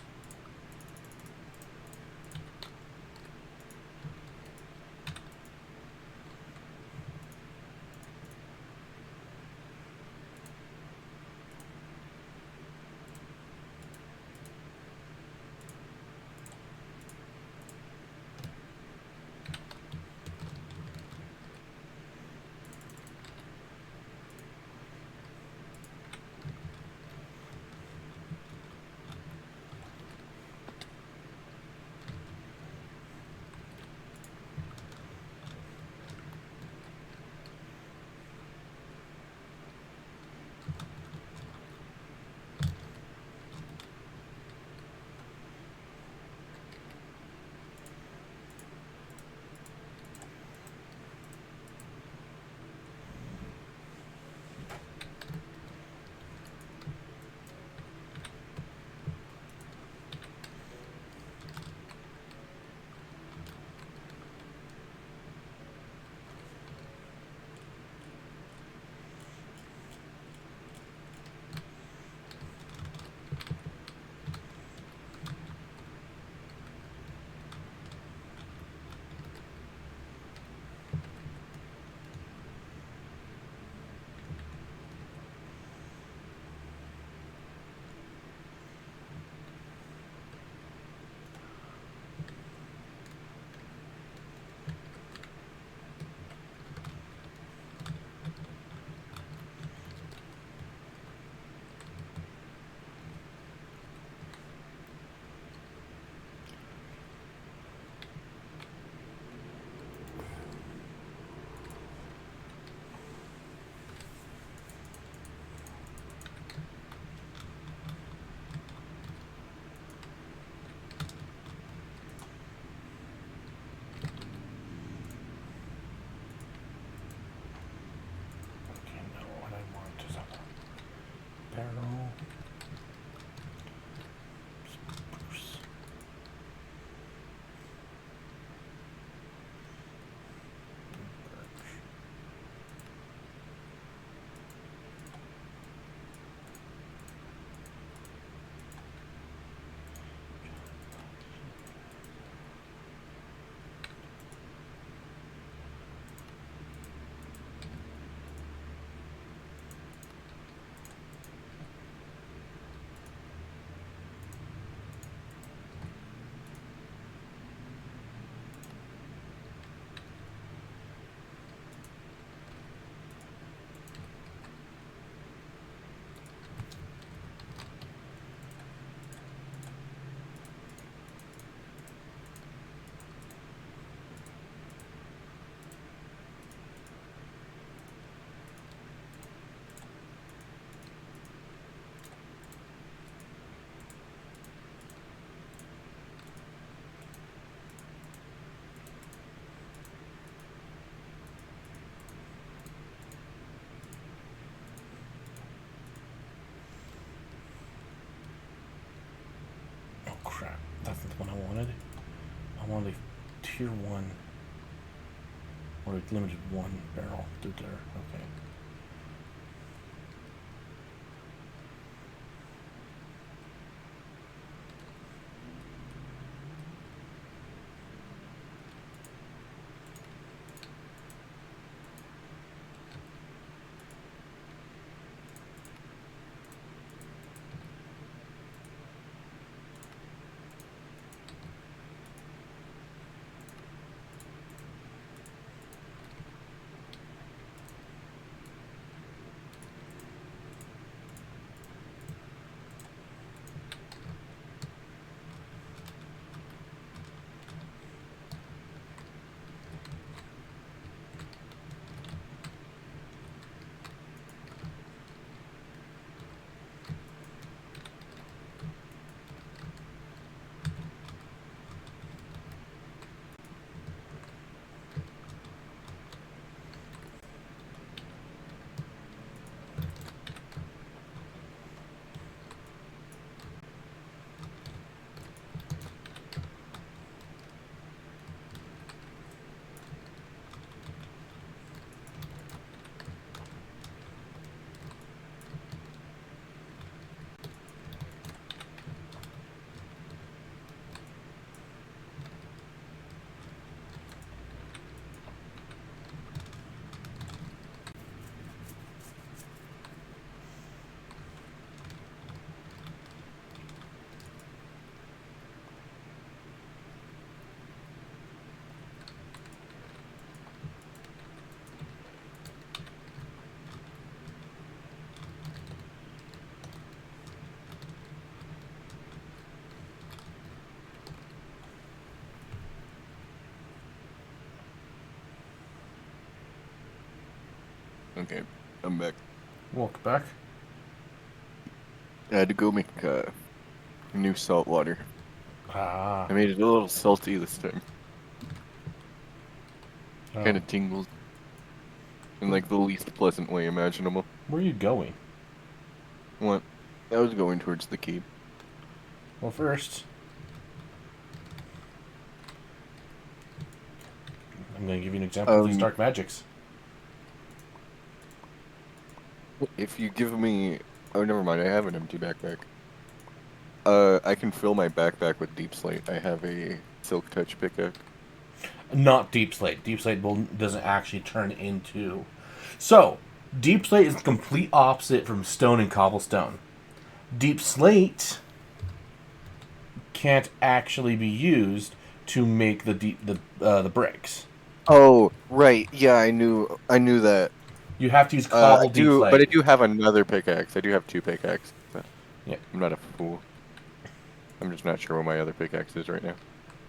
want a tier 1 or a limited 1 barrel to there. Okay. Okay, I'm back. Welcome back. I had to go make new salt water. Ah. I made it a little salty this time. Oh. Kind of tingles in like the least pleasant way imaginable. Where are you going? What? I was going towards the keep. Well, first, I'm going to give you an example of these dark magics. If you give me... Oh, never mind. I have an empty backpack. I can fill my backpack with deep slate. I have a silk touch pickaxe. Not deep slate. Deep slate doesn't actually turn into... So, deep slate is the complete opposite from stone and cobblestone. Deep slate can't actually be used to make the bricks. Oh, right. Yeah, I knew that. You have to use I cobble deep do, but I slate. do have another pickaxe. I do have two pickaxes. Yeah. I'm not a fool. I'm just not sure where my other pickaxe is right now.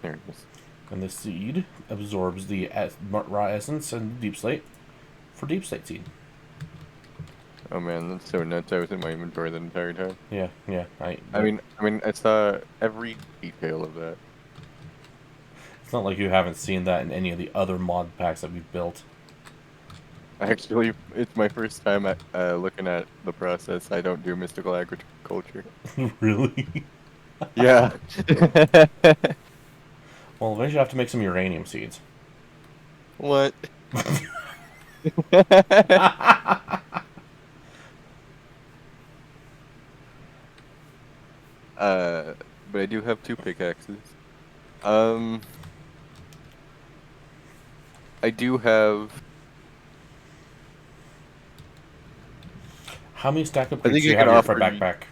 There it is. And the seed absorbs the raw essence and deep slate for deep slate seed. Oh man, that's so nuts. I was in my inventory the entire time. Yeah. I mean, I saw every detail of that. It's not like you haven't seen that in any of the other mod packs that we've built. Actually, it's my first time looking at the process. I don't do mystical agriculture. Really? Yeah. Well, eventually you have to make some uranium seeds. What? But I do have two pickaxes. I do have... How many stack I upgrades think do you I have can here for offer a you... backpack?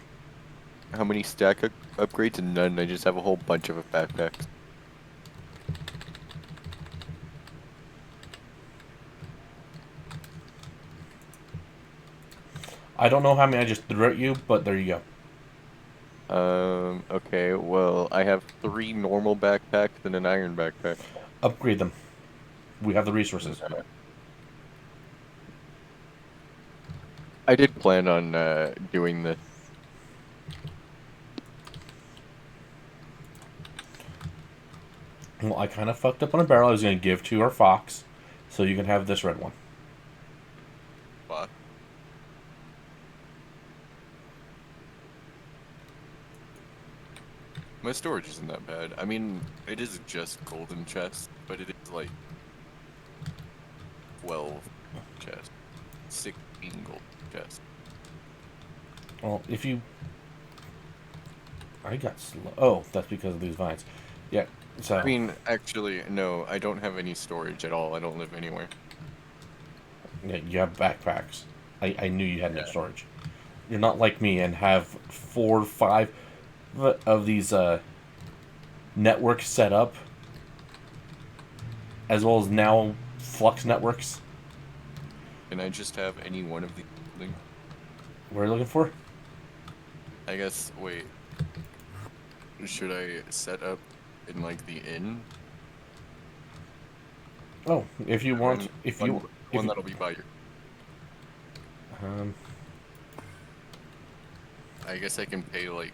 How many stack upgrades? None. I just have a whole bunch of backpacks. I don't know how many I just threw at you, but there you go. Okay, well, I have 3 normal backpacks and an iron backpack. Upgrade them. We have the resources. I did plan on doing this. Well, I kind of fucked up on a barrel I was going to give to our fox, so you can have this red one. What? My storage isn't that bad. I mean, it is just golden chest, but it is like 12 chests, 16 gold chests. Well, if you... I got slow. Oh, that's because of these vines. Yeah, so... I mean, actually, no, I don't have any storage at all. I don't live anywhere. Yeah, you have backpacks. I knew you had no Yeah. storage. You're not like me and have 4 or 5 of these networks set up, as well as now flux networks. Can I just have any one of these buildings? What are you looking for? I guess, wait. Should I set up in, like, the inn? Oh, if you want, One, if one, you, if one you, that'll be by your... I guess I can pay, like,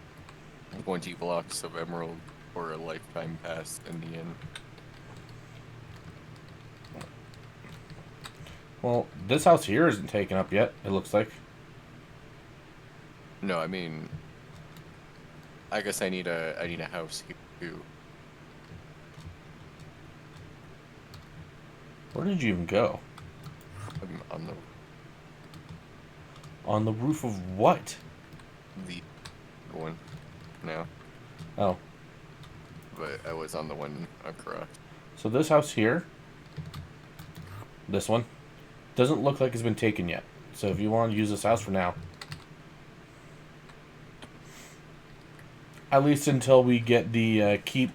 20 blocks of emerald for a lifetime pass in the inn. well, this house here isn't taken up yet. It looks like. No, I mean, I guess I need a house here too. Where did you even go? I'm on On the roof of what? the one now, Oh, but I was on the one across. so this house here, this one, doesn't look like it's been taken yet. So if you want to use this house for now, at least until we get the keep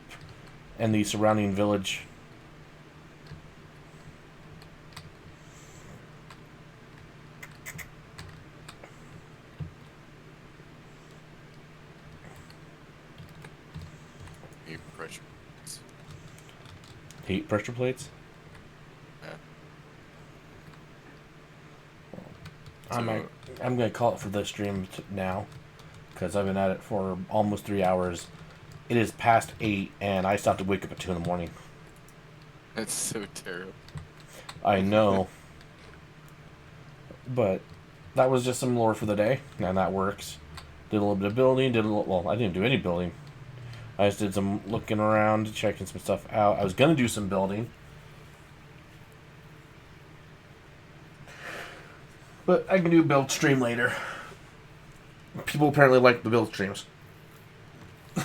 and the surrounding village. Heat pressure. Heat pressure plates. Yeah. I'm gonna call it for this stream now, because I've been at it for almost 3 hours. It is past 8, and I still have to wake up at 2 in the morning. That's so terrible. I know, but that was just some lore for the day, and that works. Did a little bit of building. Well, I didn't do any building. I just did some looking around, checking some stuff out. I was gonna do some building, but I can do a build stream later. People apparently like the build streams. Yeah,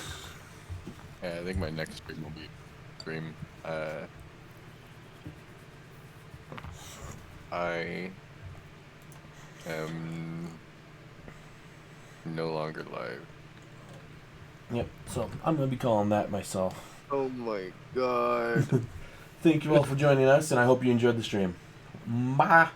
I think my next stream will be stream. I am no longer live. Yep, so I'm gonna be calling that myself. Oh my god. Thank you all for joining us, and I hope you enjoyed the stream. Bye.